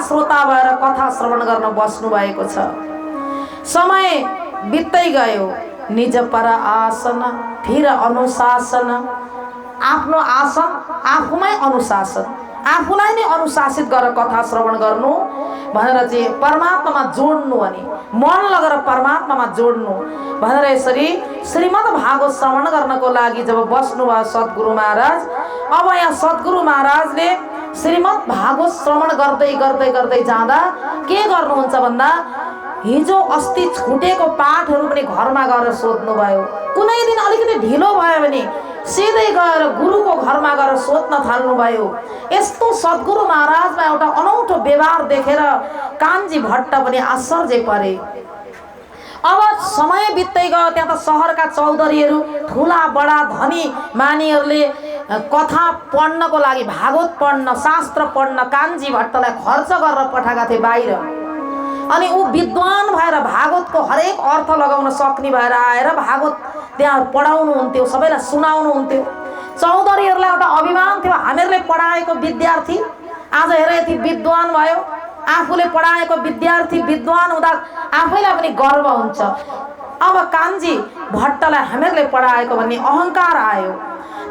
श्रोता भएर कथा श्रवण गर्न बस्नु भएको छ। समय बित्दै गयो, निज पर आसन फिर अनुशासन। आफ्नो आसन आफूमै अनुशासन, आफूलाई नै अनुशासित गरेर कथा श्रवण गर्नु भनेर चाहिँ परमात्मामा जोड्नु, अनि मन लगेर परमात्मामा जोड्नु भनेर यसरी श्रीमद् भागवत श्रवण गर्नको लागि जब बस्नुभयो सद्गुरु महाराज, अब यहाँ सद्गुरु महाराजले श्रीमद् भागवत श्रवण गर्दै गर्दै गर्दै जाँदा के गर्नुहुन्छ भन्दा हिजो अस्ति छुटेको पाठहरू पनि घरमा गएर सोध्नुभयो। कुनै दिन अलिकति ढिलो भयो भने सिधै गएर गुरुको घरमा गएर सोध्न थाल्नुभयो। यस्तो सद्गुरु महाराजमा एउटा अनौठो व्यवहार देखेर कान्छी भट्ट पनि आश्चर्य परे। अब समय बित्दै गयो, त्यहाँ त सहरका चौधरीहरू ठुला बडा धनी मानिहरूले कथा पढ्नको लागि, भागवत पढ्न, शास्त्र पढ्न कान्छी भट्टलाई खर्च गरेर पठाएका थिए बाहिर। अनि ऊ विद्वान भएर भागवतको हरेक अर्थ लगाउन सक्ने भएर आएर भागवत त्यहाँ पढाउनुहुन्थ्यो, सबैलाई सुनाउनुहुन्थ्यो। चौधरीहरूलाई एउटा अभिमान थियो, हामीहरूले पढाएको विद्यार्थी आज हेर यति विद्वान भयो। आफूले पढाएको विद्यार्थी विद्वान हुँदा आफैलाई पनि गर्व हुन्छ। अब कान्छी भट्टलाई हामीहरूले पढाएको भन्ने अहङ्कार आयो।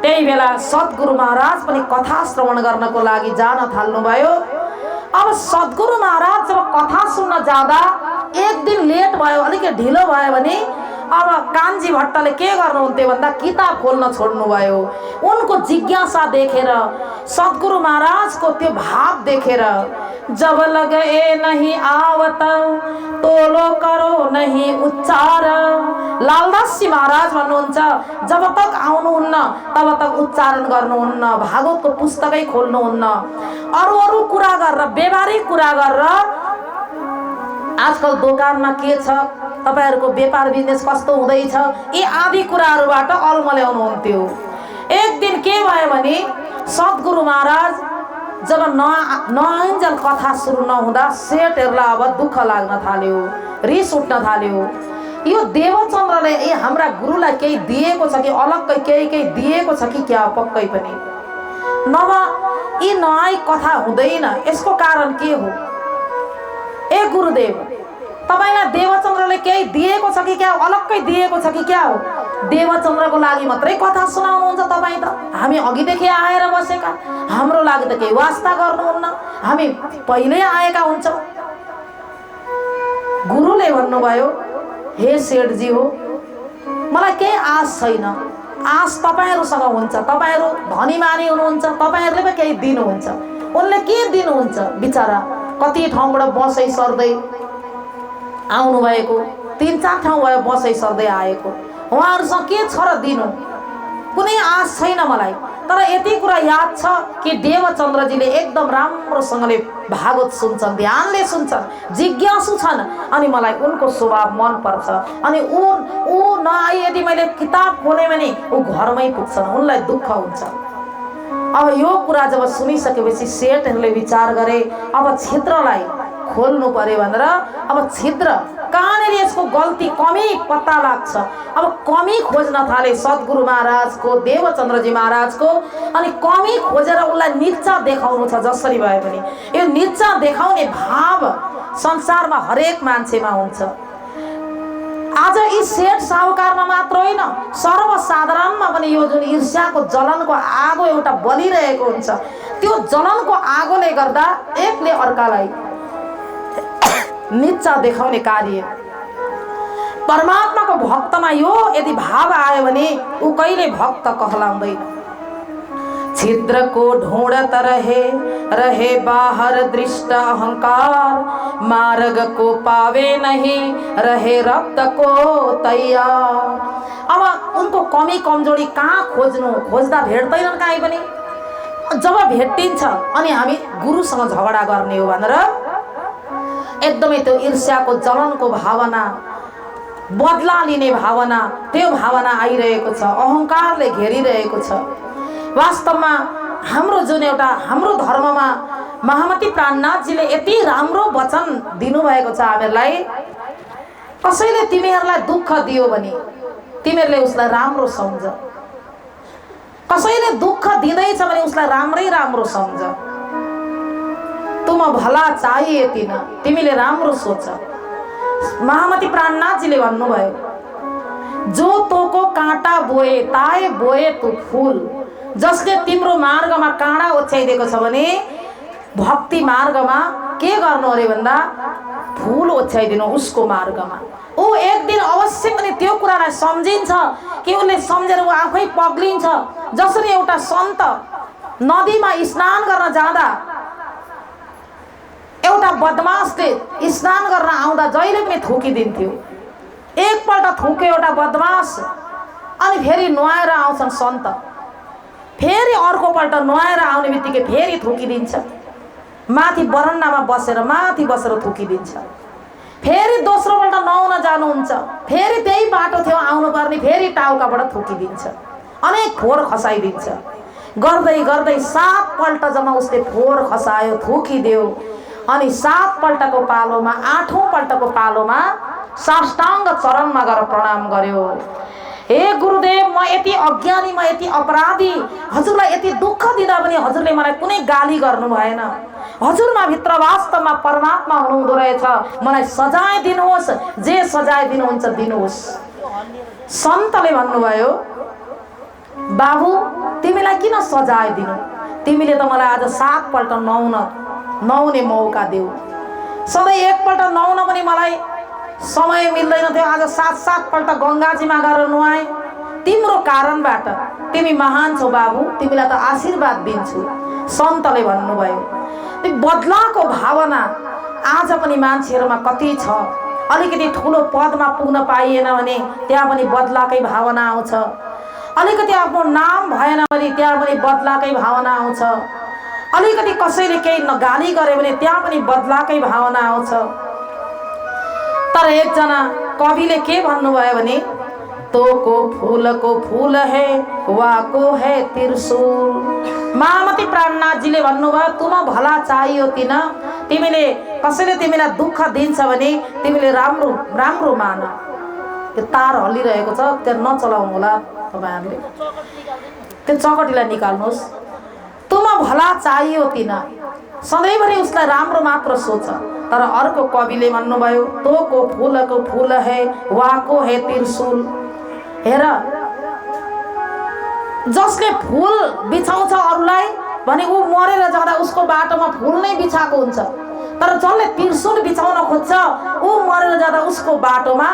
त्यही बेला सद्गुरु महाराज पनि कथा श्रवण गर्नको लागि जान थाल्नुभयो। अब सद्गुरु महाराज जब कथा सुन्न जाँदा एक दिन लेट भयो, अलिकति ढिलो भयो भने अब कान्छी भट्टले के गर्नुहुन्थ्यो भन्दा किताब खोल्न छोड्नुभयो। उनको जिज्ञासा देखेर, सद्गुरु महाराजको त्यो भाव देखेर, जब लगे नहीं आवत तोलो करो नहीं उच्चार। लालदास जी महाराज भन्नुहुन्छ, जब तक आउनुहुन्न तब तक उच्चारण गर्नुहुन्न, भागवतको पुस्तकै खोल्नुहुन्न, अरू कुरा गरेर, व्यवहारिक कुरा गरेर आजकल दोकानमा के छ, तपाईहरुको व्यापार बिजनेस कस्तो हुँदैछ, यी आदि कुराहरूबाट अल्मल्याउनुहुन्थ्यो। एक दिन के भयो भने सद्गुरु महाराज जब नआइन्जेल कथा सुरु नहुँदा सेठहरूलाई अब दुःख लाग्न थाल्यो, रिस उठ्न थाल्यो। यो देवचन्द्रले हाम्रा गुरुलाई केही दिएको छ कि अलग्गै केही दिएको छ कि क्या, पक्कै पनि नभए यी नआई कथा हुँदैन। यसको कारण के हो? ए गुरुदेव, तपाईलाई देवचन्द्रले केही दिएको छ कि क्या, अलग्गै दिएको छ कि क्या हो? देवचन्द्रको लागि मात्रै कथा सुनाउनुहुन्छ तपाईँ त? हामी अघिदेखि आएर बसेका, हाम्रो लागि त केही वास्ता गर्नुहुन्न, हामी पहिल्यै आएका हुन्छौँ। गुरुले भन्नुभयो, हे सेठजी हो, मलाई केही आश छैन, आश तपाईहरुसँग हुन्छ, तपाईहरु धनीमानी हुनुहुन्छ, तपाईहरुले पो केही दिनुहुन्छ। उनले के दिनुहुन्छ? बिचारा कति ठाउँबाट बसै सर्दै आउनु भएको, 3-4 ठाउँ भयो बसै सर्दै आएको, उहाँहरुसँग के छ र दिनु? कुनै आश छैन मलाई। तर यति कुरा याद छ कि देवचन्द्रजीले एकदम राम्रोसँगले भागवत सुन्छन्, ध्यानले सुन्छन्, जिज्ञासु छन्, अनि मलाई उनको स्वभाव मन पर्छ। अनि ऊ नआई यदि मैले किताब खोले भने ऊ घरमै पुग्छन्, उनलाई दुःख हुन्छ। अब यो कुरा जब सुनिसकेपछि सेठहरूले विचार गरे, अब छिद्रलाई खोल्नु पर्यो भनेर। अब छिद्र कहाँनिर यसको गल्ती कमी पत्ता लाग्छ, अब कमी खोज्न थाले सद्गुरु महाराजको, देवचन्द्रजी महाराजको। अनि कमी खोजेर उसलाई निच्चा देखाउनु छ जसरी भए पनि। यो निच्चा देखाउने भाव संसारमा हरेक मान्छेमा हुन्छ। आज यी सेठ साहुकारमा मात्र होइन, सर्वसाधारणमा पनि यो जुन ईर्ष्याको जलनको आगो एउटा बलिरहेको हुन्छ, त्यो जलनको आगोले गर्दा एकले अर्कालाई निच्चा देखाउने कार्य। परमात्माको भक्तमा यो यदि भाव आयो भने ऊ कहिले भक्त कहलाउँदैन। छिद्र को ढूंढत रहे बाहर दृष्ट अहंकार, मार्ग को पावे नहीं रहे रक्त को तैयार। अब उनको कमी कमजोरी कहाँ खोज्दा भेट्दैनन् कहीँ पनि। जब भेटिन्छ अनि हामी गुरुसँग झगडा गर्ने हो भनेर एकदमै त्यो ईर्ष्याको जलनको भावना, बदला लिने भावना, त्यो भावना आइरहेको छ, अहंकारले घेरिरहेको छ। वास्तवमा हाम्रो जुन एउटा हाम्रो धर्ममा महामती प्राणनाथजीले यति राम्रो वचन दिनुभएको छ हामीहरूलाई, कसैले तिमीहरूलाई दुःख दियो भने तिमीहरूले उसलाई राम्रो सम्झ, कसैले दुःख दिँदैछ भने उसलाई राम्रै राम्रो सम्झ। तुम भला चाहिए तिन तिमीले राम्रो सोच। महामती प्राणनाथजीले भन्नुभयो, जो तोको काँटा बोए ताए बोए तू फूल। जसले तिम्रो मार्गमा काँडा ओछ्याइदिएको छ भने भक्ति मार्गमा के गर्नु अरे भन्दा फूल ओछ्याइदिनु उसको मार्गमा। ऊ एक दिन अवश्य पनि त्यो कुरालाई सम्झिन्छ कि उसले सम्झेर ऊ आफै पग्लिन्छ। जसरी एउटा सन्त नदीमा स्नान गर्न जाँदा एउटा बदमासले स्नान गर्न आउँदा जहिले पनि थुकिदिन्थ्यो। एकपल्ट थुक्यो एउटा बदमास, अनि फेरि नुहाएर आउँछन् सन्त, फेरि अर्कोपल्ट नुहाएर आउने बित्तिकै फेरि थुकिदिन्छ। माथि बरन्डामा बसेर माथि बसेर थुकिदिन्छ। फेरि दोस्रोपल्ट नुहाउन जानुहुन्छ, फेरि त्यही बाटो थियो आउनुपर्ने, फेरि टाउकाबाट थुकिदिन्छ, अनेक फोहोर खसाइदिन्छ। गर्दै गर्दै 7 पल्ट जम्मा उसले फोहोर खसायो, थुकिदियो। अनि 7 पल्टको पालोमा 8औं पल्टको पालोमा साष्टाङ्ग चरणमा गएर प्रणाम गर्यो। हे गुरुदेव, म यति अज्ञानी, म यति अपराधी, हजुरलाई यति दुःख दिँदा पनि हजुरले मलाई कुनै गाली गर्नु भएन। हजुरमा भित्र वास्तवमा परमात्मा हुनुहुँदो रहेछ, मलाई सजाय दिनुहोस्, जे सजाय दिनुहुन्छ दिनुहोस्। सन्तले भन्नुभयो, बाबु तिमीलाई किन सजाय दिनु, तिमीले त मलाई आज 7 पल्ट नुहाउने मौका देऊ। सधैँ एकपल्ट नुहाउन पनि मलाई समय मिल्दैन थियो, आज 7 पल्ट गङ्गाजीमा गएर नुहाए। तिम्रो कारणबाट तिमी महान छौ बाबु, तिमीलाई त आशीर्वाद दिन्छु। सन्तले भन्नुभयो, त्यो बदलाको भावना आज पनि मान्छेहरूमा कति छ। अलिकति ठुलो पदमा पुग्न पाइएन भने त्यहाँ पनि बदलाकै भावना आउँछ। अलिकति आफ्नो नाम भएन भने त्यहाँ पनि बदलाकै भावना आउँछ। अलिकति कसैले केही गाली गरे भने त्यहाँ पनि बदलाकै भावना आउँछ। तर एकजना कविले के भन्नुभयो भने, तोको फूल है वाको है त्रिशूल। महामती प्राणनाथजीले भन्नुभयो, तुम भला चाहियो तिन, तिमीले कसैले तिमीलाई दुःख दिन्छ भने तिमीले राम्रो राम्रो मान। त्यो तार हल्लिरहेको छ, त्यो नचलाउनु होला तपाईँहरूले, त्यो चकटीलाई निकाल्नुहोस्। तुम भला चाहियो तिन, सधैँभरि उसलाई राम्रो मात्र सोच। तर अर्को कविले भन्नुभयो, तोको फूल है वाको है त्रिशूल। हेर, जसले फूल बिछाउँछ अरूलाई भने ऊ मरेर जाँदा उसको बाटोमा फूल नै बिछाएको हुन्छ। तर जसले त्रिशूल बिछाउन खोज्छ ऊ मरेर जाँदा उसको बाटोमा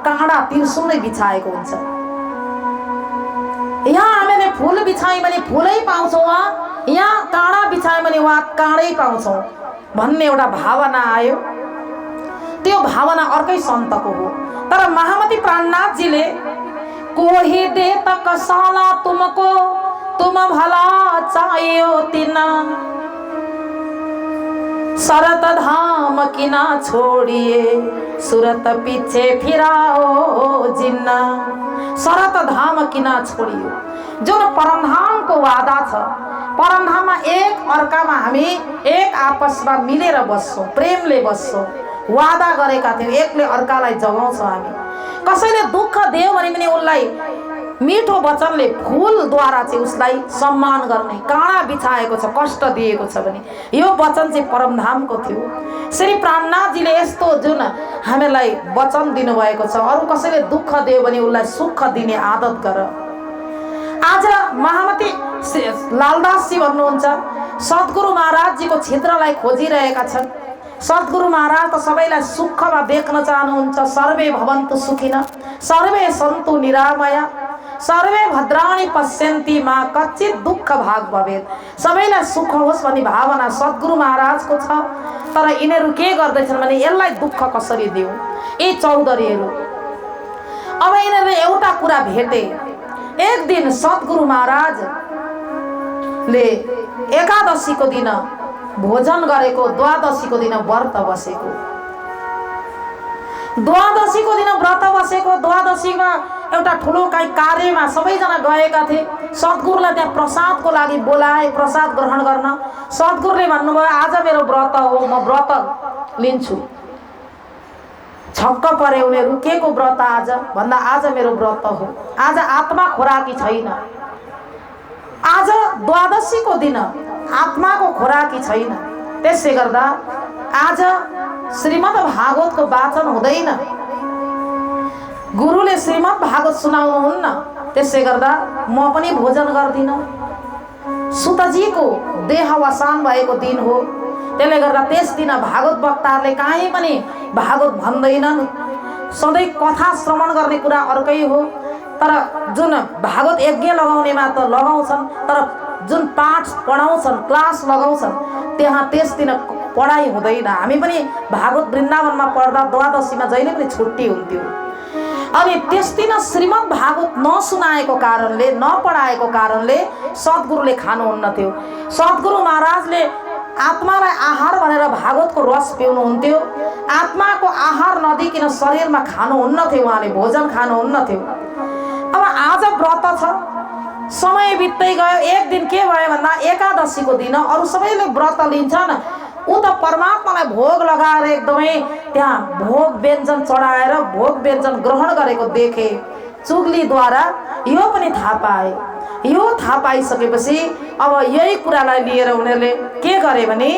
काँडा त्रिशूल नै बिछाएको हुन्छ। यहाँ हामीले फूल बिछायौँ भने फूलै पाउँछौँ, यहाँ काँडा बिछायौँ भने वहाँ काँडै पाउँछौँ भन्ने एउटा भावना आयो। त्यो भावना अर्कै सन्तको हो। तर महामती प्राणनाथजीले, कोही दे त कसाला तुमको, तुम भला चाहियो तिन, शरत धाम किना छोड़िए, सुरत पीछे फिराओ जिन्ना। शरत धाम किना छोड़ियो, जुन परमधामको वादा छ, परमधाममा एक अर्कामा हामी एक आपसमा मिलेर बस्छौँ, प्रेमले बस्छौँ, वादा गरेका थियौँ, एकले अर्कालाई जगाउँछौँ हामी। कसैले दुःख दियो भने पनि उसलाई मिठो वचनले फूलद्वारा चाहिँ उसलाई सम्मान गर्ने, काँडा बिछाएको छ, कष्ट दिएको छ भने यो वचन चाहिँ परमधामको थियो। श्री प्राणनाथजीले यस्तो जुन हामीलाई वचन दिनुभएको छ, अरू कसैले दुःख दियो भने उसलाई सुख दिने आदत गर। आज महामती लालदासजी भन्नुहुन्छ, सद्गुरु महाराजजीको क्षेत्रलाई खोजिरहेका छन्। सद्गुरु महाराज त सबैलाई सुखमा देख्न चाहनुहुन्छ। सर्वे भवन्तु सुखिनः, सर्वे सन्तु निरामया, सर्वे भद्राणि पश्यन्ति मा कच्चित् दुःख भाग भवेत्। सबैलाई सुख होस् भन्ने भावना सद्गुरु महाराजको छ। तर यिनीहरू के गर्दैछन् भने यसलाई दुःख कसरी दिउँ, यी चौधरीहरू। अब यिनीहरूले एउटा कुरा भेटे। एक दिन सद्गुरु महाराजले एकादशीको दिन भोजन गरेको, द्वादशीको दिन व्रत बसेको, द्वादशीको दिन व्रत बसेको। द्वादशीमा एउटा ठुलो कार्यमा सबैजना गएका थिए। सद्गुरुलाई त्यहाँ प्रसादको लागि बोलाए, प्रसाद ग्रहण गर्न। सद्गुरुले भन्नुभयो, आज मेरो व्रत हो, म व्रत लिन्छु। छक्क परे उनीहरू, के को व्रत आज भन्दा आज मेरो व्रत हो, आज आत्मा खोराकी छैन। आज द्वादशीको दिन आत्माको खोराकी छैन। त्यसै गर्दा आज श्रीमद् भागवतको वाचन हुँदैन, गुरुले श्रीमद् भागवत सुनाउनुहुन्न। त्यसै गर्दा म पनि भोजन गर्दिन। सुतजीको देहावसान भएको दिन हो, त्यसले गर्दा त्यस दिन भागवत वक्ताहरूले कहीँ पनि भागवत भन्दैनन्। सधैँ कथा श्रवण गर्ने कुरा अर्कै हो, तर जुन भागवत यज्ञ लगाउनेमा त लगाउँछन्, तर जुन पाठ पढाउँछन्, क्लास लगाउँछन्, त्यहाँ त्यस दिन पढाइ हुँदैन। हामी पनि भागवत वृन्दावनमा पढ्दा द्वादशीमा जहिले पनि छुट्टी हुन्थ्यो। अनि त्यस दिन श्रीमद् भागवत नसुनाएको कारणले, नपढाएको कारणले सद्गुरुले खानुहुन्न थियो। सद्गुरु महाराजले आत्मालाई आहार भनेर भागवतको रस पिउनुहुन्थ्यो। आत्माको आहार नदिकन शरीरमा खानुहुन्न थियो, उहाँले भोजन खानुहुन्न थियो। अब आज व्रत छ, समय बित्दै गयो। एक दिन के भयो भन्दा एकादशीको दिन अरू सबैले व्रत लिन्छन्, ऊ त परमात्मालाई भोग लगाएर एकदमै त्यहाँ भोग व्यञ्जन चढाएर भोग व्यञ्जन ग्रहण गरेको देखे। चुग्लीद्वारा यो पनि थाहा पाए। यो थाहा पाइसकेपछि अब यही कुरालाई लिएर उनीहरूले के गरे भने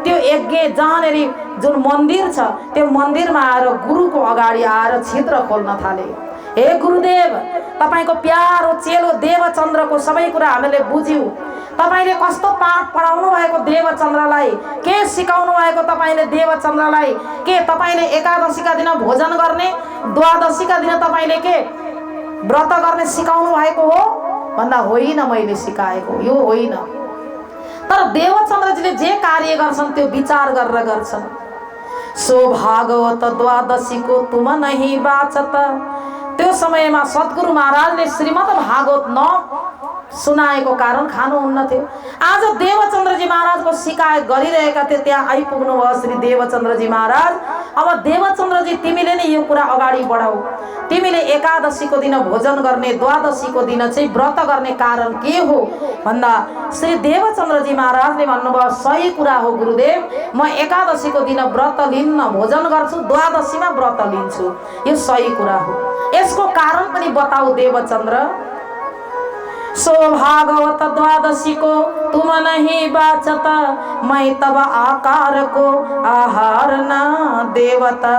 त्यो यज्ञ जहाँनेरि जुन मन्दिर छ त्यो मन्दिरमा आएर गुरुको अगाडि आएर छिद्र खोल्न थाले। हे गुरुदेव, तपाईको प्यारो चेलो देवचन्द्रको सबै कुरा हामीले बुझ्यौँ। तपाईले कस्तो पाठ पढाउनु भएको देवचन्द्रलाई, के सिकाउनु भएको तपाईले देवचन्द्रलाई, के तपाईले एकादशीका दिन भोजन गर्ने, द्वादशीका दिन तपाईले के व्रत गर्ने सिकाउनु भएको हो भन्दा होइन, मैले सिकाएको यो होइन। तर देवचन्द्रजीले जे कार्य गर्छन् त्यो विचार गरेर गर्छन्। सो भागवत द्वादशीको तुम नहीं बाचत। त्यो समयमा सद्गुरु महाराजले श्रीमद् भागवत न सुनाएको कारण खानुहुन्न थियो। आज देवचन्द्रजी महाराजको शिकायत गरिरहेका थिए, त्यहाँ आइपुग्नु भयो श्री देवचन्द्रजी महाराज। अब देवचन्द्रजी, तिमीले नै यो कुरा अगाडि बढाऊ। तिमीले एकादशीको दिन भोजन गर्ने, द्वादशीको दिन चाहिँ व्रत गर्ने कारण के हो भन्दा श्री देवचन्द्रजी महाराजले भन्नुभयो, सही कुरा हो गुरुदेव, म एकादशीको दिन व्रत लिन्न, भोजन गर्छु, द्वादशीमा व्रत लिन्छु, यो सही कुरा हो। यसको कारण पनि बताऊ देवचन्द्र। सो भागवत द्वादशी को तुम नहीं बाचत, मैं तब आकार को आहार न देवता।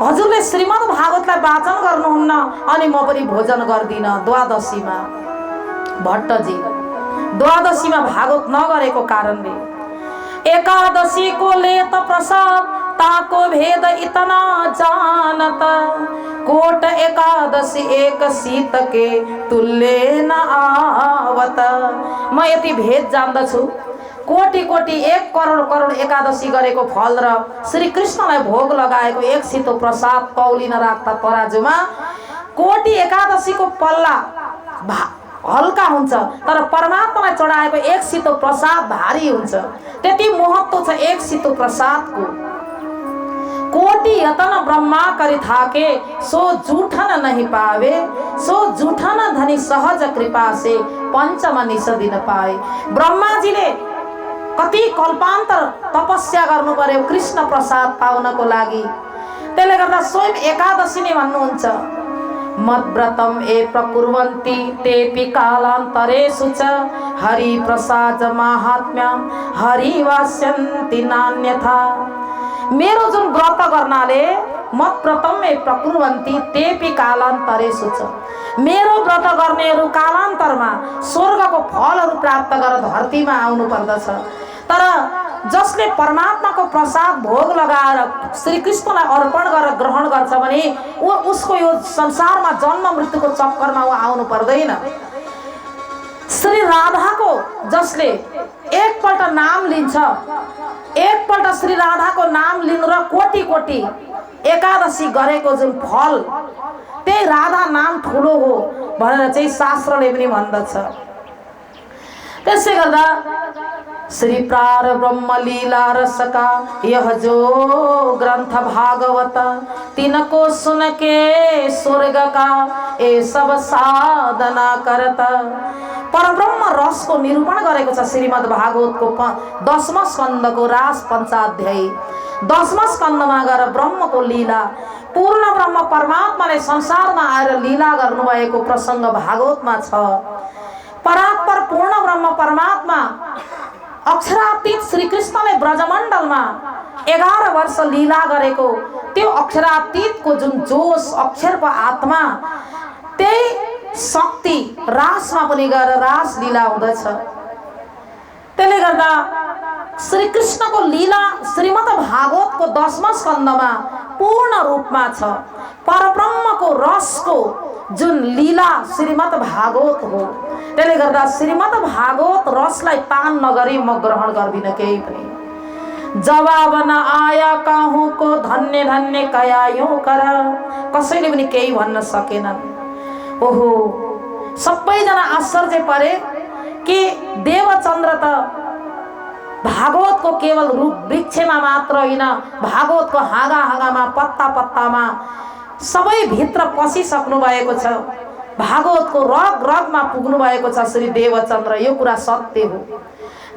हजुरले श्रीमद् भागवतलाई वाचन गर्नुहुन्न अनि म पनि भोजन गर्दिन द्वादशीमा। भट्टजी द्वादशीमा भागवत नगरेको कारणले एकादशी को लेत प्रसाद ताको भेद इतना जानत, कोट एकादशी एक शीत के तुल्य न आवत। म यति भेद जान्दछु, कोटि कोटि 1 करोड करोड एकादशी गरेको फल र श्री कृष्णलाई भोग लगाएको एक शीतो प्रसाद कौलिन राख्दा तराजुमा कोटि एकादशीको पल्ला हल्का हुन्छ, तर परमात्मालाई चढाएको एक शीतो प्रसाद भारी हुन्छ। त्यति महत्त्व छ एक शीतो प्रसादको। कोटि यतन ब्रह्मा करि थाके, सो जूठन नहीं पावे, सो जूठन धनी सहज कृपा से पंचम निस दिन पाए। ब्रह्माजीले कति कल्पान्तर तपस्या गर्नु पर्यो कृष्ण प्रसाद पाउनको लागि। त्यसले गर्दा स्वयं एकादशी नै भन्नुहुन्छ, मद्व्रतम ए प्रकुर्वन्ति तेपि कालान्तरेषु च हरि प्रसाद माहात्म्यम हरि वास्यन्ति नान्यथा। मेरो जुन व्रत गर्नाले मद्व्रतम ए प्रकुर्वन्ति तेपि कालान्तरेषु च, मेरो व्रत गर्नेहरू कालान्तरमा स्वर्गको फलहरू प्राप्त गरेर धरतीमा आउनु पर्दछ। तर जसले परमात्माको प्रसाद भोग लगाएर श्री कृष्णलाई अर्पण गरेर ग्रहण गर्छ भने उसको यो संसारमा जन्म मृत्युको चक्करमा ऊ आउनु पर्दैन। श्री राधाको जसले एकपल्ट नाम लिन्छ, एकपल्ट श्री राधाको नाम लिनु र कोटि कोटि एकादशी गरेको जुन फल, त्यही राधा नाम ठुलो हो भनेर चाहिँ शास्त्रले पनि भन्दछ। त्यसै गर्दा श्री प्रार ब्रह्म लीला रसका यह जो ग्रंथ भागवत, तिनको सुन के स्वर्ग का ए सब साधना करत। परब्रह्म रसको निरूपण गरेको छ श्रीमद् भागवतको 10वां स्कन्धको रास पञ्चाध्यायी। 10वां स्कन्धमा गएर ब्रह्मको लीला, पूर्ण ब्रह्म परमात्माले संसारमा आएर लीला गर्नुभएको प्रसङ्ग भागवतमा छ। परात्पर पूर्ण ब्रह्म परमात्मा अक्षरातीत श्री कृष्णले ब्रजमण्डलमा 11 वर्ष लीला गरेको त्यो अक्षरातीतको जुन जोश, अक्षरको आत्मा, त्यही शक्ति रासमा पनि गएर रास लीला हुँदछ। त्यसले गर्दा श्री कृष्णको लीला श्रीमद् भागवतको 10वां स्कन्धमा पूर्ण रूपमा छ। परब्रह्मको रसको जुन लीला श्रीमद् भागवत हो। त्यसले गर्दा श्रीमद् भागवत रसलाई पान नगरी म ग्रहण गर्दिन केही पनि। जवाब न आया काहू को धन्य धन्य कया यूं कर, कसैले पनि केही भन्न सकेनन्। ओहो, सबैजना आश्चर्य परे कि देवचन्द्र त भागवतको केवल रूप वृक्षमा मात्र होइन, भागवतको हाँगा हाँगामा, पत्ता पत्तामा सबै भित्र पसिसक्नु भएको छ। भागवतको रग रगमा पुग्नु भएको छ श्री देवचन्द्र। यो कुरा सत्य हो।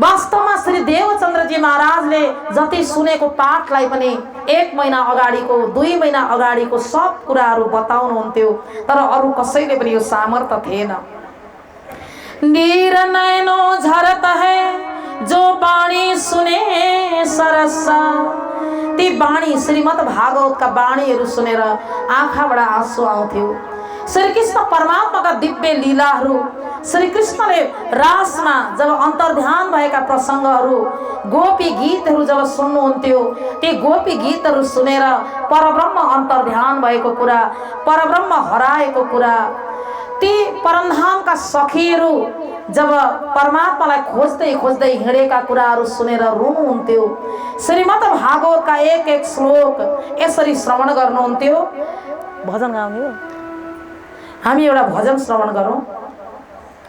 वास्तवमा श्री देवचन्द्रजी महाराजले जति सुनेको पाठलाई पनि 1 महिना अगाडिको, 2 महिना अगाडिको सब कुराहरू बताउनुहुन्थ्यो, तर अरू कसैले पनि यो सामर्थ्य थिएन। नीर नैनो झरत है जो बाणी सुने सरसा, ती बाणी श्रीमद् भागवतका बाणीहरू सुनेर आँखाबाट आँसु आउँथ्यो। श्री कृष्ण परमात्माका दिव्य लीलाहरू, श्री कृष्णले रासमा जब अन्तर्ध्यान भएका प्रसङ्गहरू, गोपी गीतहरू जब सुन्नुहुन्थ्यो, ती गोपी गीतहरू सुनेर परब्रह्म अन्तर्ध्यान भएको कुरा, परब्रह्म हराएको कुरा, ती परमधामका सखीहरू जब परमात्मालाई खोज्दै खोज्दै हिँडेका कुराहरू सुनेर रुनुहुन्थ्यो। श्रीमद् भागवतका एक एक श्लोक यसरी श्रवण गर्नुहुन्थ्यो। भजन गाउने हो, हामी एउटा भजन श्रवण गरौँ।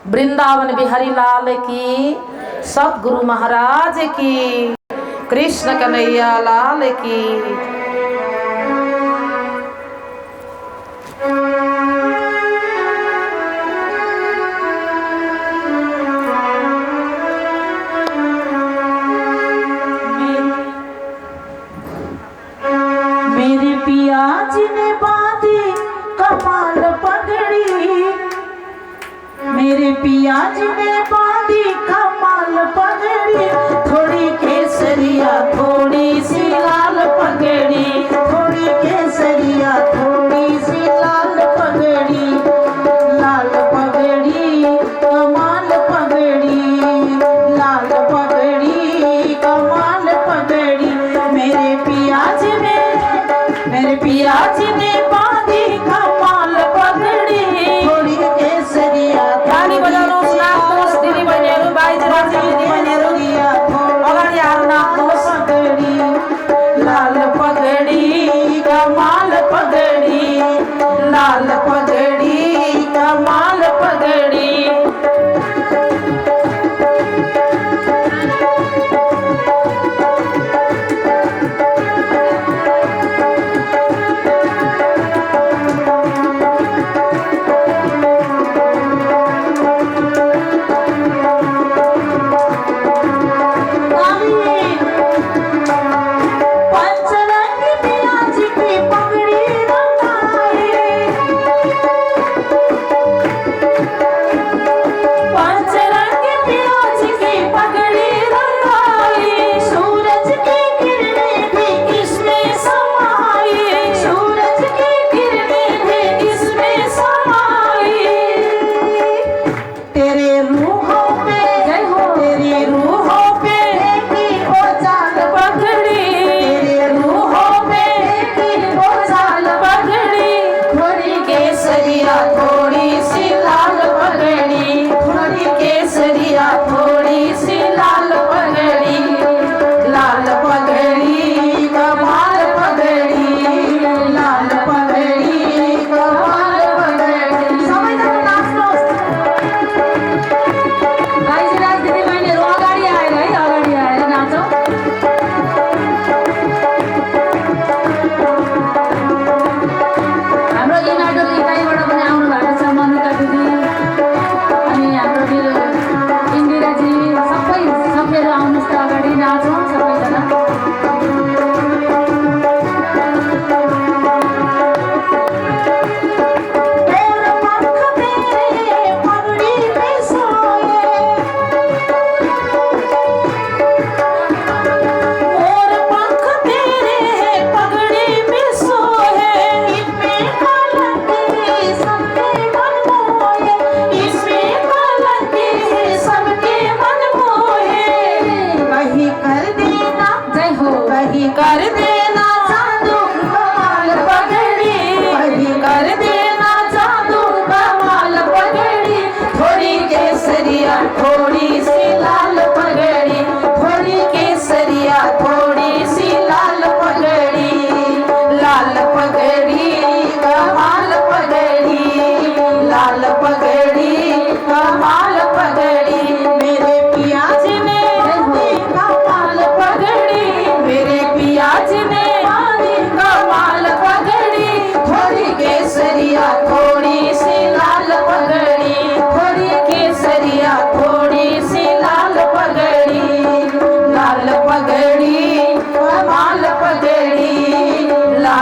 वृन्दावन बिहारी लाल की, सद्गुरु महाराज की, कृष्ण कन्हैया लाल की। जिने बांधी कमाल पगड़ी, मेरे पिया जी ने बांधी कमाल पगड़ी, थोड़ी केसरिया थोड़ी सी लाल पगड़ी, थोड़ी केसरिया थोड़ी सी लाल पगड़ी, लाल पगड़ी कमाल पगड़ी, लाल पगड़ी कमाल पगड़ी। मेरे पिया जी ने बांधी कमाल पगड़ी, थोड़ी केसरिया। ताली बजाउनु नाच्नुहोस् दिदी बहिनीहरू, बाइजराजी दिदी बहिनीहरू अगाडि आएर नाच्नुहोस्। पगड़ी लाल पगड़ी कमाल पगड़ी, लाल पगड़ी कमाल पगड़ी।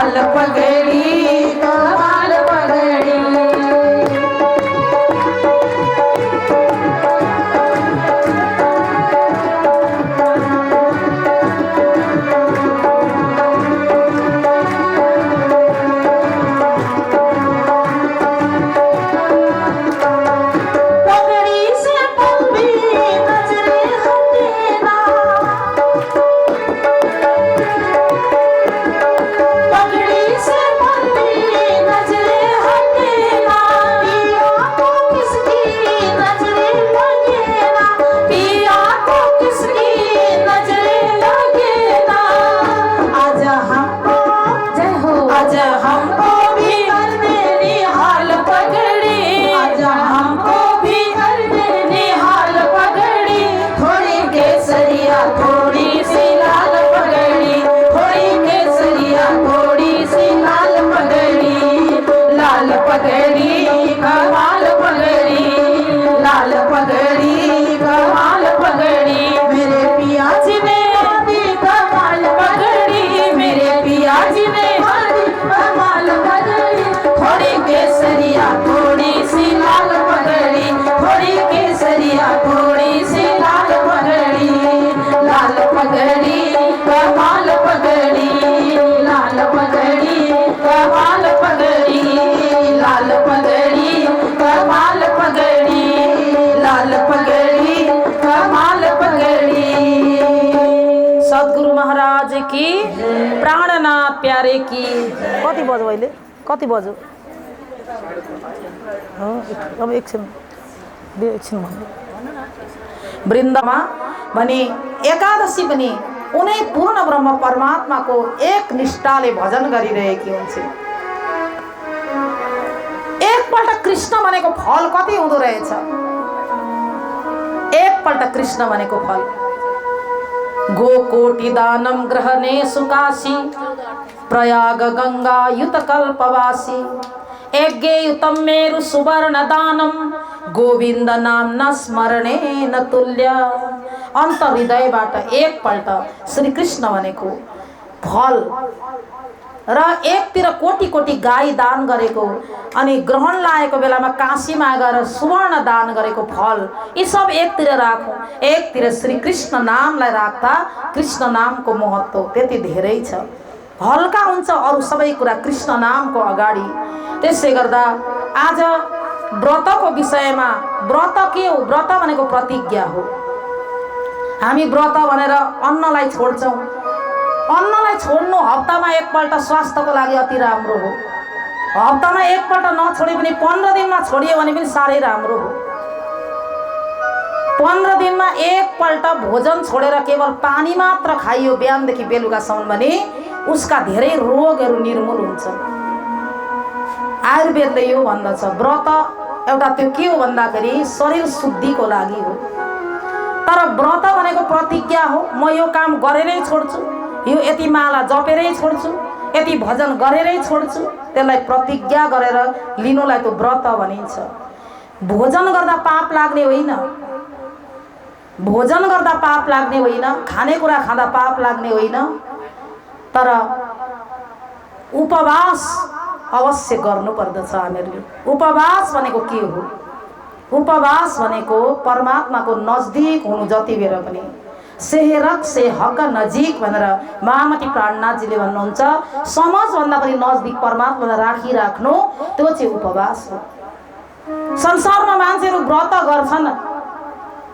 लाल पगड़ी कमाल पगड़ी। सद्गुरु महाराज की, प्राणनाथ प्यारे की। कति बज्यो अहिले? कति बज्यो? अब एकछिन वृन्दमा भने एकादशी पनि उनै पूर्ण ब्रह्म परमात्माको एक निष्ठाले भजन गरिरहेकी हुन्छ। एकपल्ट कृष्ण भनेको फल कति हुँदो रहेछ? एकपल्ट कृष्ण भनेको फल गोकोटि दानम ग्रहणे सुकाशी प्रयाग गंगा युत कल्पवासी यज्ञयुतम मेरु सुवर्ण दानम गोविंद नाम न स्मरणे न तुल्य। अंत हृदयबाट एकपल्ट श्री कृष्ण भनेको फल र एकतिर कोटी कोटी गाई दान गरेको अनि ग्रहण लागेको बेलामा काशीमा गएर सुवर्ण दान गरेको फल, यी सब एकतिर राखौँ। एकतिर श्री कृष्ण नामलाई राख्दा कृष्ण नामको महत्त्व त्यति धेरै छ, हल्का हुन्छ अरू सबै कुरा कृष्ण नामको अगाडि। त्यसै गर्दा आज व्रतको विषयमा, व्रत के हो? व्रत भनेको प्रतिज्ञा हो। हामी व्रत भनेर अन्नलाई छोड्छौँ। अन्नलाई छोड्नु हप्तामा एकपल्ट स्वास्थ्यको लागि अति राम्रो हो। हप्तामा एकपल्ट नछोडे पनि 15 दिनमा छोडियो भने पनि साह्रै राम्रो हो। 15 दिनमा एकपल्ट भोजन छोडेर केवल पानी मात्र खाइयो बिहानदेखि बेलुकासम्म भने उसका धेरै रोगहरू निर्मूल हुन्छ। आयुर्वेदले यो भन्दछ व्रत एउटा त्यो के हो भन्दाखेरि शरीर शुद्धिको लागि हो। तर व्रत भनेको प्रतिज्ञा हो। म यो काम गरेरै छोड्छु, यो यति माला जपेरै छोड्छु, यति भजन गरेरै छोड्छु, त्यसलाई प्रतिज्ञा गरेर लिनुलाई त व्रत भनिन्छ। भोजन गर्दा पाप लाग्ने होइन, भोजन गर्दा पाप लाग्ने होइन, खानेकुरा खाँदा पाप लाग्ने होइन, तर उपवास अवश्य गर्नुपर्दछ हामीहरूले। उपवास भनेको के हो? उपवास भनेको परमात्माको नजदिक हुनु। जति बेर पनि सेहरक से हक नजिक भनेर महामती प्राणनाथजीले भन्नुहुन्छ। समाजभन्दा पनि नजदिक परमात्मालाई राखिराख्नु, त्यो चाहिँ उपवास हो। संसारमा मान्छेहरू व्रत गर्छन्,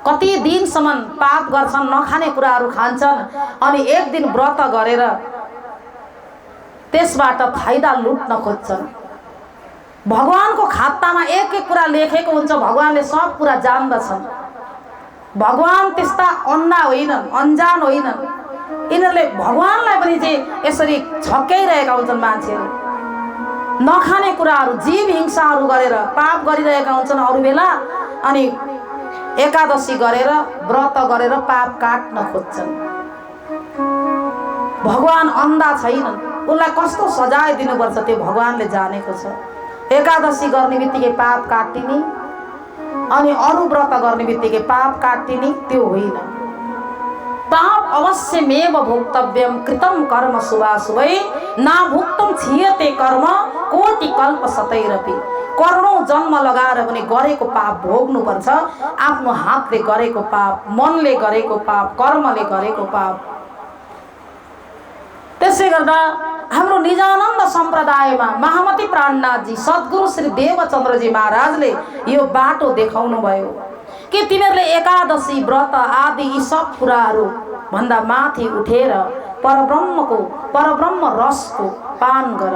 कति दिनसम्म पाप गर्छन्, नखाने कुराहरू खान्छन्, अनि एक दिन व्रत गरेर त्यसबाट फाइदा लुट्न खोज्छन्। भगवानको खातामा एक एक कुरा लेखेको हुन्छ, भगवानले सब कुरा जान्दछन्। भगवान त्यस्ता अन्ना होइनन्, अन्जान होइनन्। यिनीहरूले भगवानलाई पनि चाहिँ यसरी छक्याइरहेका हुन्छन्। मान्छेहरू नखाने कुराहरू, जीव हिंसाहरू गरेर पाप गरिरहेका हुन्छन् अरू बेला, अनि एकादशी गरेर व्रत गरेर पाप काट्न खोज्छन्। भगवान अन्धा छैनन्, उनलाई कस्तो सजाय दिनुपर्छ त्यो भगवानले जानेको छ। एकादशी गर्ने बित्तिकै पाप काटिने अनि अरू व्रत गर्ने बित्तिकै पाप काटिने त्यो होइन। पाप अवश्यमेव भोक्तव्यम कृतम कर्म शुभाशुभै ना भुक्तम क्षीयते कर्म कोटि कल्प सतैरपि। करोडौं जन्म लगाएर पनि गरेको पाप भोग्नुपर्छ। आफ्नो हातले गरेको पाप, मनले गरेको पाप, कर्मले गरेको पाप। त्यसै गर्दा हाम्रो निजानन्द सम्प्रदायमा महामती प्राणनाथजी सद्गुरु श्री देवचन्द्रजी महाराजले यो बाटो देखाउनु भयो कि तिमीहरूले एकादशी व्रत आदि यी सब कुराहरू भन्दा माथि उठेर परब्रह्म रसको पान गर,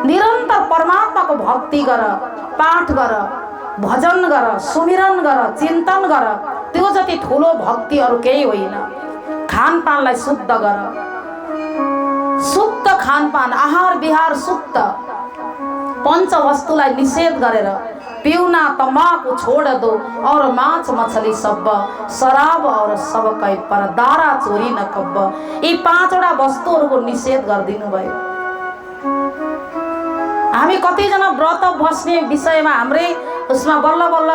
निरन्तर परमात्माको भक्ति गर, पाठ गर, भजन गर, सुमिरन गर, चिन्तन गर। त्यो जति ठुलो भक्ति अरू केही होइन। खानपानलाई शुद्ध गर, शुद्ध खानपान, आहार विहार शुद्ध, पंचवस्तुलाई निषेध गरेर पिउना तम्बाकू छोड़ दो और मांस मछली सब, शराब और सब कै पर दारा चोरी न कब्ब। यी पाँचवटा वस्तुहरूको निषेध गरिदिनु भयो। हामी कतिजना व्रत बस्ने विषयमा हाम्रै उसमा बल्ल बल्ल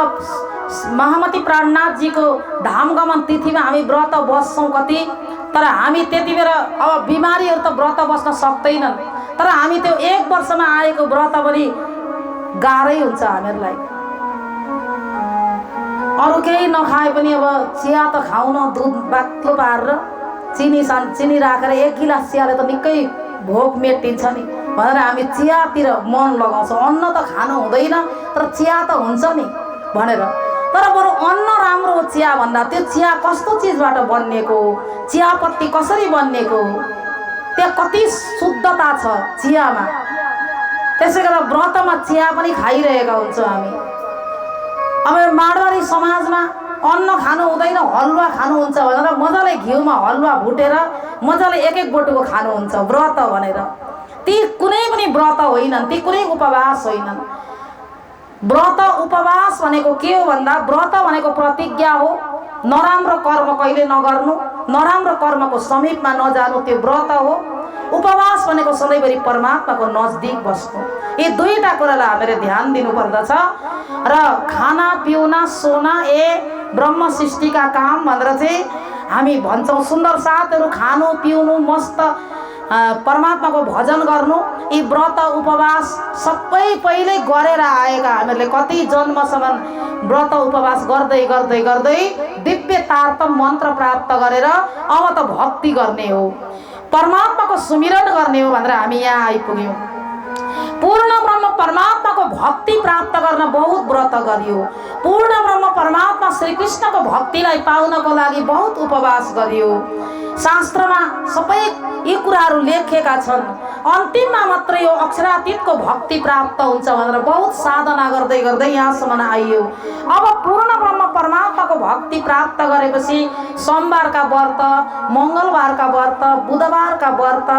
महामती प्राणनाथजीको धामगमन तिथिमा हामी व्रत बस्छौँ कति। तर हामी त्यति बेला अब बिमारीहरू त व्रत बस्न सक्दैनन्, तर हामी त्यो एक वर्षमा आएको व्रत पनि गाह्रै हुन्छ हामीहरूलाई। अरू केही नखाए पनि अब चिया त खाउन, दुध बाक्लो पारेर चिनी राखेर एक गिलास चियाले त निकै भोक मेटिन्छ नि भनेर हामी चियातिर मन लगाउँछौँ। अन्न त खानु हुँदैन तर चिया त हुन्छ नि भनेर। तर बरु अन्न राम्रो हो चिया भन्दा त्यो चिया कस्तो चिजबाट बनिएको हो, चियापत्ती कसरी बनिएको हो, त्यहाँ कति शुद्धता छ चियामा। त्यसै गर्दा व्रतमा चिया पनि खाइरहेका हुन्छौँ हामी। अब माडवारी समाजमा अन्न खानु हुँदैन, हलुवा खानुहुन्छ भनेर मजाले घिउमा हलुवा भुटेर मजाले एक एक बोटुको खानुहुन्छ व्रत भनेर। ती कुनै पनि व्रत होइनन्, ती कुनै उपवास होइनन्। व्रत उपवास भनेको के हो भन्दा व्रत भनेको प्रतिज्ञा हो। नराम्रो कर्म कहिले नगर्नु, नराम्रो कर्मको समीपमा नजानु, त्यो व्रत हो। उपवास भनेको सधैँभरि परमात्माको नजदिक बस्नु। यी दुईटा कुरालाई हामीले ध्यान दिनुपर्दछ। र खाना पिउना सोना ब्रह्म सृष्टिका काम भनेर चाहिँ हामी भन्छौँ। सुन्दर साथहरू खानु पिउनु मस्त परमात्माको भजन गर्नु, यी व्रत उपवास सबै पहिले गरेर आएका हामीहरूले कति जन्मसम्म व्रत उपवास गर्दै गर्दै गर्दै दिव्य तारतम मन्त्र प्राप्त गरेर अब त भक्ति गर्ने हो, परमात्माको सुमिरन गर्ने हो भनेर हामी यहाँ आइपुग्यौँ। पूर्ण ब्रह्म परमात्माको भक्ति प्राप्त गर्न बहुत व्रत गरियो। पूर्ण ब्रह्म परमात्मा श्री कृष्णको भक्तिलाई पाउनको लागि बहुत उपवास गरियो। शास्त्रमा सबै यी कुराहरू लेखेका छन्। अन्तिममा मात्र यो अक्षरातीतको भक्ति प्राप्त हुन्छ भनेर बहुत साधना गर्दै गर्दै यहाँसम्म आइयो। अब पूर्ण ब्रह्म परमात्माको भक्ति प्राप्त गरेपछि सोमबारका व्रत, मङ्गलबारका व्रत, बुधबारका व्रत,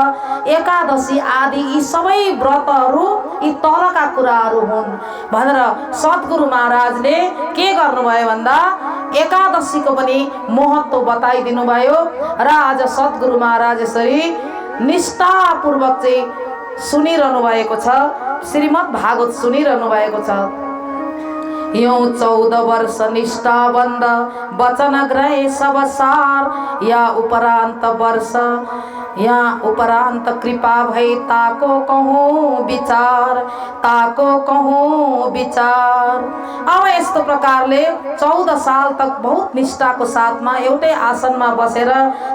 एकादशी आदि यी सबै व्रतहरू यी तलका कुराहरू हुन् भनेर सद्गुरु महाराजले के गर्नुभयो भन्दा एकादशीको पनि महत्त्व बताइदिनु भयो। र आज सद्गुरु महाराज यसरी निष्ठापूर्वक चाहिँ सुनिरहनु भएको छ, श्रीमद् भागवत सुनिरहनु भएको छ। यो 14 वर्ष निष्ठाबन्ध वचन ग्रहे सब सार, या उपरांत वर्ष या उपरांत कृपा भई ताको कहूँ विचार, ताको कहूँ विचार। अब यस्तो प्रकारले 14 साल तक बहुत निष्ठाको साथमा एउटै आसनमा बसेर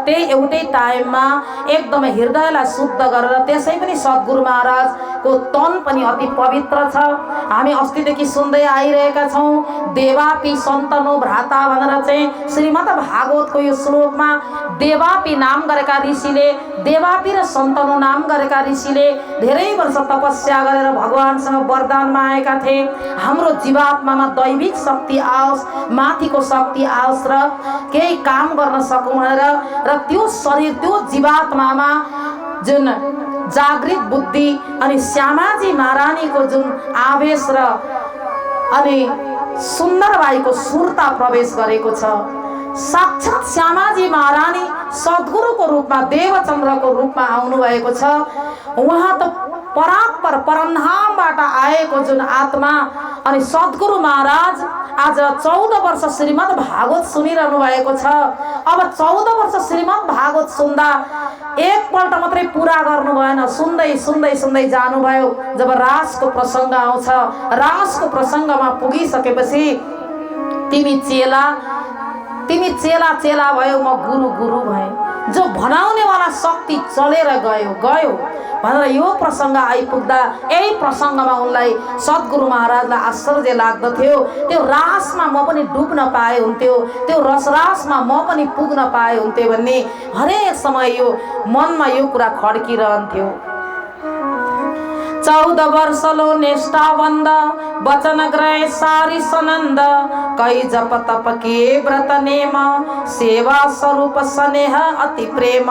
त्यही एउटै टाइममा एकदमै हृदयलाई शुद्ध गरेर, त्यसै पनि सद्गुरु महाराजको तन पनि अति पवित्र छ। हामी अस्तिदेखि सुन्दै आइरहेका छौँ देवापी सन्तनो भ्राता भनेर चाहिँ श्रीमद् भागवतको यो श्लोकमा देवापी नाम गरेका ऋषिले, देवापी र सन्तनु नाम गरेका ऋषिले धेरै वर्ष तपस्या गरेर भगवानसँग वरदान मागेका थिए। हाम्रो जीवात्मामा दैविक शक्ति आओस्, माथिको शक्ति आओस् र केही काम गर्न सकौँ भनेर, र त्यो शरीर त्यो जीवात्मामा जुन जागृत बुद्धि अनि श्यामाजी महारानीको जुन आवेश र अनि सुन्दरबाईको सुरता प्रवेश गरेको छ। साक्षात श्यामाजी महारानी सद्गुरुको रूपमा देवचन्द्रको रूपमा आउनु भएको छ। उहाँ त परात्पर परमधामबाट आएको जुन आत्मा अनि सद्गुरु महाराज आज 14 वर्ष श्रीमद् भागवत सुनिरहनु भएको छ। अब 14 वर्ष श्रीमद् भागवत सुन्दा एकपल्ट मात्रै पूरा गर्नु भएन, सुन्दै सुन्दै सुन्दै जानुभयो। जब रासको प्रसङ्ग आउँछ, रासको प्रसङ्गमा पुगिसकेपछि तिमी चेला चेला भयो, म गुरु गुरु भएँ। जो भनाउनेवाला शक्ति चलेर गयो भनेर यो प्रसङ्ग आइपुग्दा यही प्रसङ्गमा उनलाई सद्गुरु महाराजलाई आश्चर्य लाग्दथ्यो। त्यो रासमा म पनि डुब्न पाए हुन्थ्यो, त्यो रसरासमा म पनि पुग्न पाए हुन्थ्यो भन्ने हरेक समय यो मनमा यो कुरा खड्किरहन्थ्यो। 14 वर्ष लो निष्ठाबन्ध वचन ग्रह सारी सनन्द कई जप तप किए व्रत नेम सेवा स्वरूप स्नेह अति प्रेम।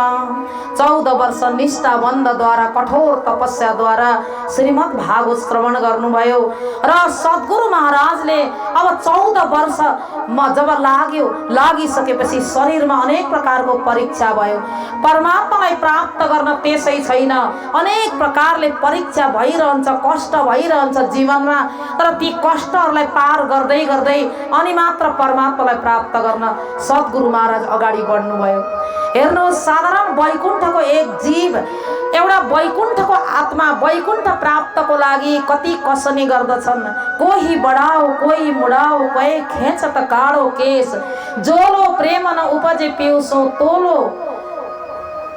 14 वर्ष निष्ठाबन्ध द्वारा कठोर तपस्या द्वारा श्रीमद् भागवत श्रवण गर्नुभयो र सद्गुरु महाराजले अब 14 वर्ष जब लागिसकेपछि शरीरमा अनेक प्रकारको परीक्षा भयो। परमात्मालाई प्राप्त गर्न त्यसै छैन, अनेक प्रकारले परीक्षा भइरहन्छ, कष्ट भइरहन्छ जीवनमा। तर ती कष्टहरूलाई पार गर्दै गर्दै अनि मात्र परमात्मालाई प्राप्त गर्न सद्गुरु महाराज अगाडि बढ्नुभयो। हेर्नुहोस्, साधारण वैकुण्ठको एक जीव, एउटा वैकुण्ठको आत्मा वैकुण्ठ प्राप्तको लागि कति कसनी गर्दछन्। कोही बढाओ कोही मुडाओ, कोही खेच त काडो केस, जोलो प्रेम न उपजे पिउसो तोलो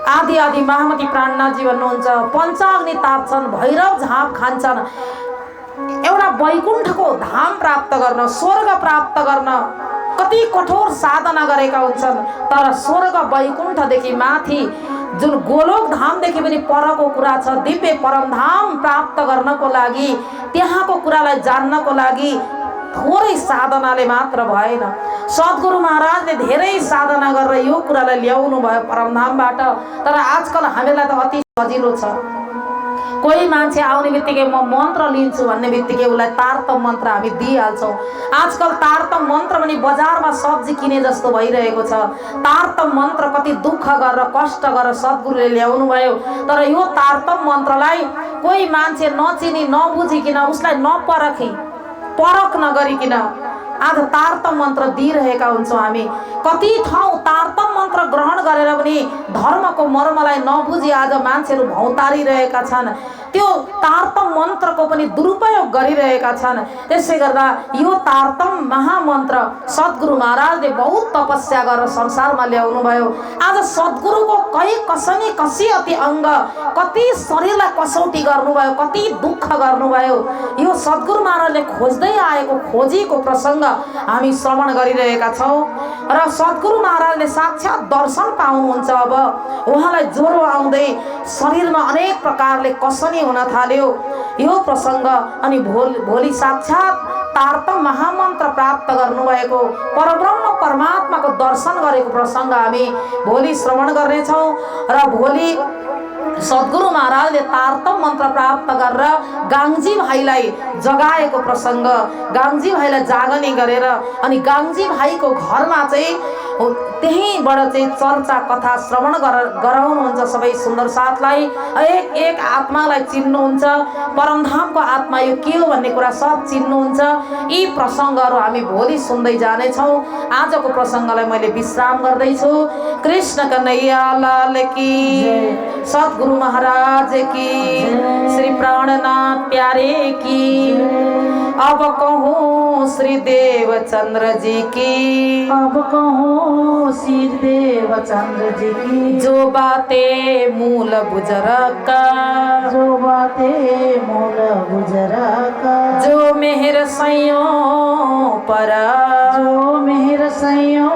आदि आदि महामती प्राणनाथजी भन्नुहुन्छ। पञ्चाग्नि ताप्छन्, भैरव झाँप खान्छन्। एउटा वैकुण्ठको धाम प्राप्त गर्न, स्वर्ग प्राप्त गर्न कति कठोर साधना गरेका हुन्छन्। तर स्वर्ग वैकुण्ठदेखि माथि जुन गोलोक धामदेखि पनि परको कुरा छ, दिव्य परमधाम प्राप्त गर्नको लागि, त्यहाँको कुरालाई जान्नको लागि थोरै साधनाले मात्र भएन। सद्गुरु महाराजले धेरै साधना गरेर यो कुरालाई ल्याउनु भयो परमधामबाट। तर आजकल हामीलाई त अति सजिलो छ। कोही मान्छे आउने बित्तिकै म मन्त्र लिन्छु भन्ने बित्तिकै उसलाई तारतम मन्त्र हामी दिइहाल्छौँ। आजकल तारतम मन्त्र पनि बजारमा सब्जी किने जस्तो भइरहेको छ। तारतम मन्त्र कति दुःख गरेर कष्ट गरेर सद्गुरुले ल्याउनु भयो। तर यो तारतम मन्त्रलाई कोही मान्छे नचिनी नबुझिकन, उसलाई परख नगरिकन आज तारतम मन्त्र दिइरहेका हुन्छौँ हामी। कति ठाउँ तारतम मन्त्र ग्रहण गरेर पनि धर्मको मर्मलाई नबुझी आज मान्छेहरू भौतारिरहेका छन्। त्यो तारतम मन्त्रको पनि दुरुपयोग गरिरहेका छन्। त्यसै गर्दा यो तारतम महामन्त्र सद्गुरु महाराजले बहुत तपस्या गरेर संसारमा ल्याउनु भयो। आज सद्गुरुको कसनी कसी अति अङ्ग, कति शरीरलाई कसौटी गर्नुभयो, कति दुःख गर्नुभयो। यो सद्गुरु महाराजले खोज्दै आएको खोजीको प्रसङ्ग हामी श्रवण गरिरहेका छौँ। र सद्गुरु महाराजले साक्षात् दर्शन पाउनुहुन्छ। अब उहाँलाई ज्वरो आउँदै शरीरमा अनेक प्रकारले कसनी हुन थाल्यो यो प्रसङ्ग। अनि भोलि साक्षात् तारतम महामन्त्र प्राप्त गर्नुभएको परब्रह्म परमात्माको दर्शन गरेको प्रसङ्ग हामी भोलि श्रवण गर्नेछौँ। र भोलि सद्गुरु महाराजले तारतम मन्त्र प्राप्त गरेर गाङ्जी भाइलाई जगाएको प्रसङ्ग, गाङ्जी भाइलाई जागनी गरेर अनि गाङ्जी भाइको घरमा चाहिँ त्यहीँबाट चाहिँ चर्चा कथा श्रवण गराउनुहुन्छ सबै सुन्दर साथलाई। एक एक आत्मालाई चिन्नुहुन्छ, परमधामको आत्मा यो के हो भन्ने कुरा सब चिन्नुहुन्छ। यी प्रसङ्गहरू हामी भोलि सुन्दै जानेछौँ। आजको प्रसङ्गलाई मैले विश्राम गर्दैछु। कृष्ण कन्हैया लाल की, सद्गुरु महाराज की, श्री प्राणनाथ प्यारे की। अब कहूँ श्री देवचंद्र जी की, अब कहूँ श्री देवचंद्र जी की। जो बातें मूल बुजुर्ग का, जो बातें मूल बुजुर्ग का। जो मेहर सैयों पर, जो मेहर सैयों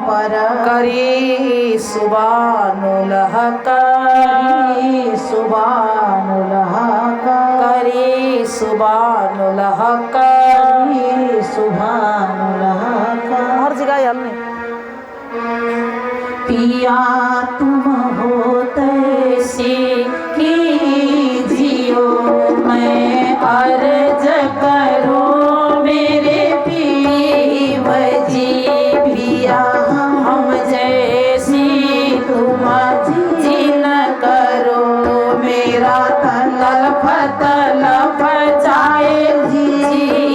पर। करी सुबानुल हक, करी सुबानुल हक, करी सुबानुल हक, करी सुबानुल हक। और जगह हमने पिया तुम होते सीखी जियो, मैं अर्ज करूं मेरे पीव जी। पिया हम जैसी तुम जिन करो, मेरा तलफ जाए जी।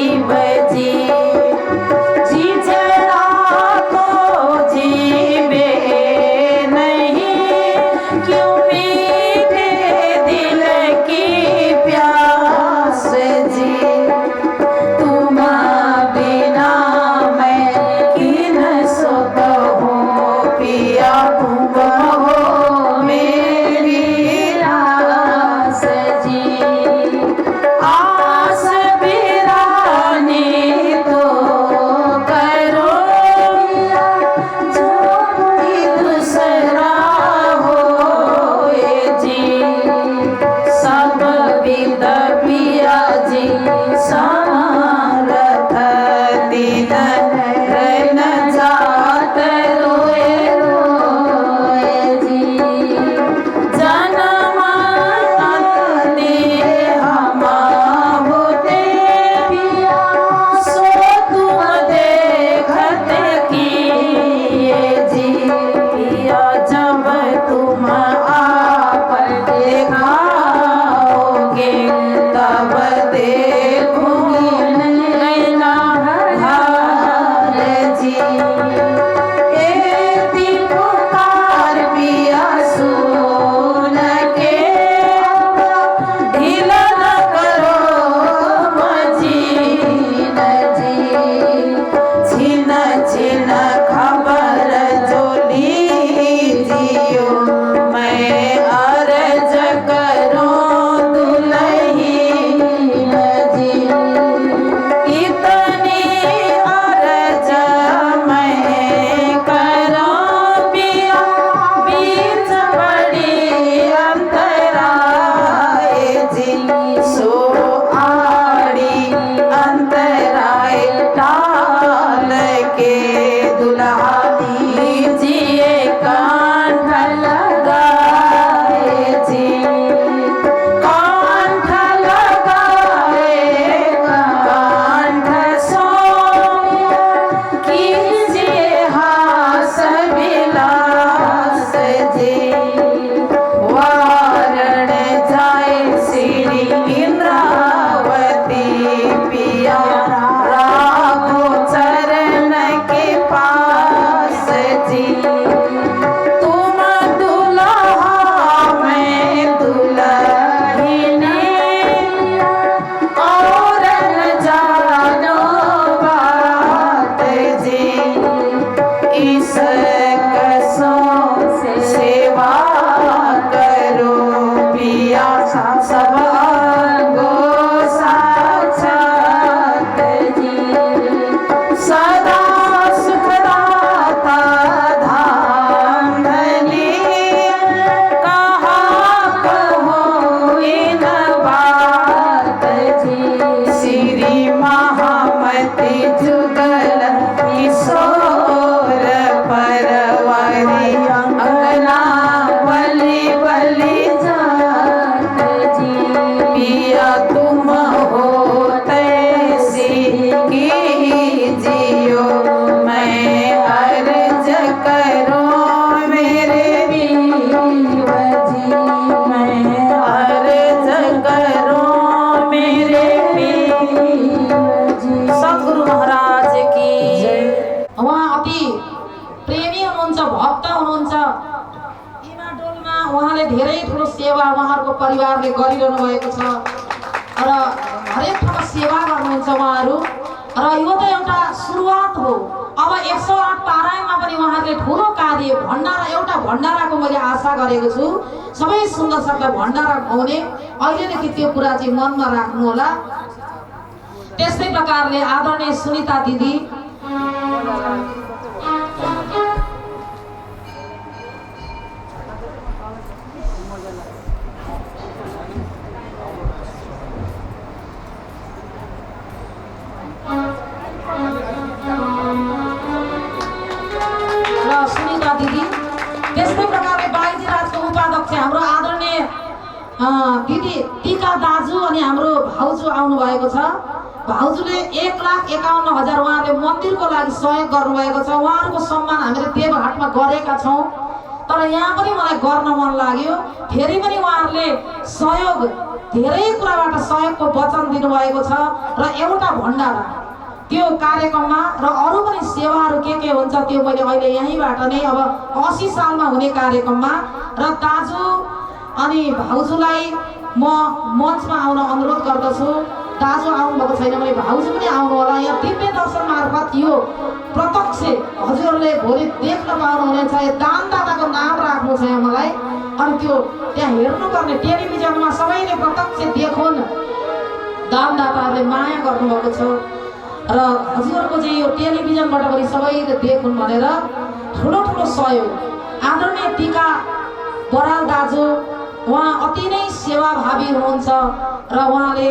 जी आस बिरानी तो करो जो कोई दूसरा हो जी सब विद पिया जी समरथ दीन रन जात रोए रोए जी जन्म अंते हम होते पिया सो तुम देखत किए जी पिया जब तुम आप देखाओगे तब देखूंगी नैना धार जी एती पुकार पिया सुन के ढील न करो मजीन जी छिन छिन खबर जो लीजियो मैं अर्ज करूं दुल्हीन जी इतनी अर्ज मैं करूं पिया बीच बड़ी अंतराय जी सो आड़ी अंतराय टाल के दुल्हा लीजिए कांठ लगाए जी कांठ लगाए कांठ सो कीजिए हास विलास जी वारण जाए श्री इंद्रावती पिया राघो चरण के पास जी तुम दुल्हा मैं दुल्हनी और न जानो बात जी इस कसों से सेवा करो पिया सब अंगो साक्षात जी सदा सुखदाता धाम धनी कहा कहो इन बात जी श्री महामती जुगल किशोर परवरी अंगना बलि बलि जात जी पिया तुम हो तैसी कीजियो मैं अर्ज करूं मेरे पीव जी मैं अर्ज करूं मेरे पीव जी सद्गुरु महाराज की उहाँ अति प्रेमी हुनुहुन्छ भक्त हुनुहुन्छ इमाडोलमा उहाँले धेरै ठुलो सेवा उहाँहरूको परिवारले गरिरहनु भएको छ र हरेक ठाउँमा सेवा गर्नुहुन्छ उहाँहरू र यो त एउटा सुरुवात हो अब 108 पारायणमा पनि उहाँहरूले ठुलो कार्य भण्डारा एउटा भण्डाराको मैले आशा गरेको छु सबै सुन्दर सबलाई भण्डारा खुवाउने अहिलेदेखि त्यो कुरा चाहिँ मनमा राख्नु होला त्यस्तै प्रकारले आदरणीय सुनिता दिदी र सुनिता दिदी त्यस्तै प्रकारले बाइजी राजको उपाध्यक्ष हाम्रो आदरणीय दिदी टीका दाजु अनि हाम्रो भाउजू आउनु भएको छ भाउजूले 1,51,000 उहाँले मन्दिरको लागि सहयोग गर्नुभएको छ उहाँहरूको सम्मान हामीले देवघाटमा गरेका छौँ तर यहाँ पनि मलाई गर्न मन लाग्यो फेरि पनि उहाँहरूले सहयोग धेरै कुराबाट सहयोगको वचन दिनुभएको छ र एउटा भण्डारा त्यो कार्यक्रममा र अरू पनि सेवाहरू के हुन्छ त्यो मैले अहिले यहीँबाट नै अब 80 सालमा हुने कार्यक्रममा र दाजु अनि भाउजूलाई म मञ्चमा आउन अनुरोध गर्दछु दाजु आउनुभएको छैन भने भाउजू पनि आउनु होला यहाँ दिव्य दर्शन मार्फत यो प्रत्यक्ष हजुरहरूले भोलि देख्न पाउनुहुनेछ दानदाताको नाम राख्नु छ यहाँ मलाई अनि त्यो त्यहाँ हेर्नुपर्ने टेलिभिजनमा सबैले प्रत्यक्ष देखुन्, दानदाताहरूले माया गर्नुभएको छ र हजुरहरूको चाहिँ यो टेलिभिजनबाट पनि सबैले देखुन् भनेर ठुलो ठुलो सहयोग। आदरणीय टीका बराल दाजु उहाँ अति नै सेवाभावी हुनुहुन्छ र उहाँले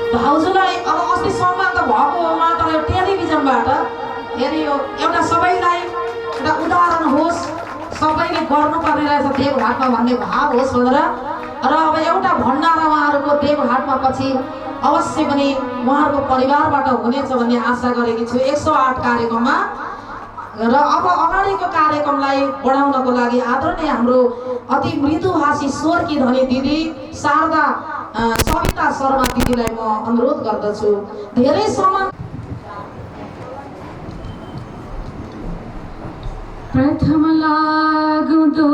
भाउजूलाई अब अस्ति सम्मान त भएको हो मात्र यो टेलिभिजनबाट हेरी यो एउटा सबैलाई एउटा उदाहरण होस्, सबैले गर्नुपर्ने रहेछ देवघाटमा भन्ने भाव होस् भनेर। र अब एउटा भण्डारा उहाँहरूको देवघाटमा पछि अवश्य पनि उहाँहरूको परिवारबाट हुनेछ भन्ने आशा गरेकी छु 108 कार्यक्रममा। र अब अगाडिको कार्यक्रमलाई बढाउनको लागि आदरणीय हाम्रो अति मृदुभाषी स्वरकी धनी दिदी शारदा सविता शर्मा दिदीलाई म अनुरोध गर्दछु। धेरै सम्मान। प्रथम लागुदो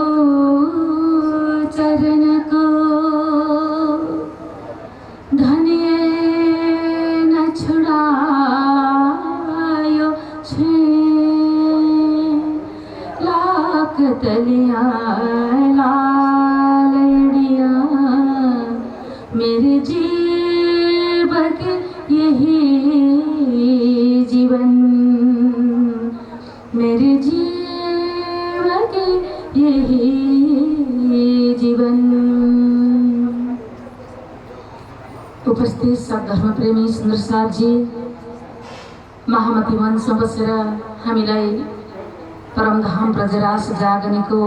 चरणको धनिए न छुड़ायो छे लाख तलिया लालड़िया मेरे जीवन यही जीवन मेरे जीवन यही जीवन। उपस्थित सब धर्मप्रेमी सुन्दर साथजी, महामती वंशमा बसेर हामीलाई परमधाम ब्रजराज जागनेको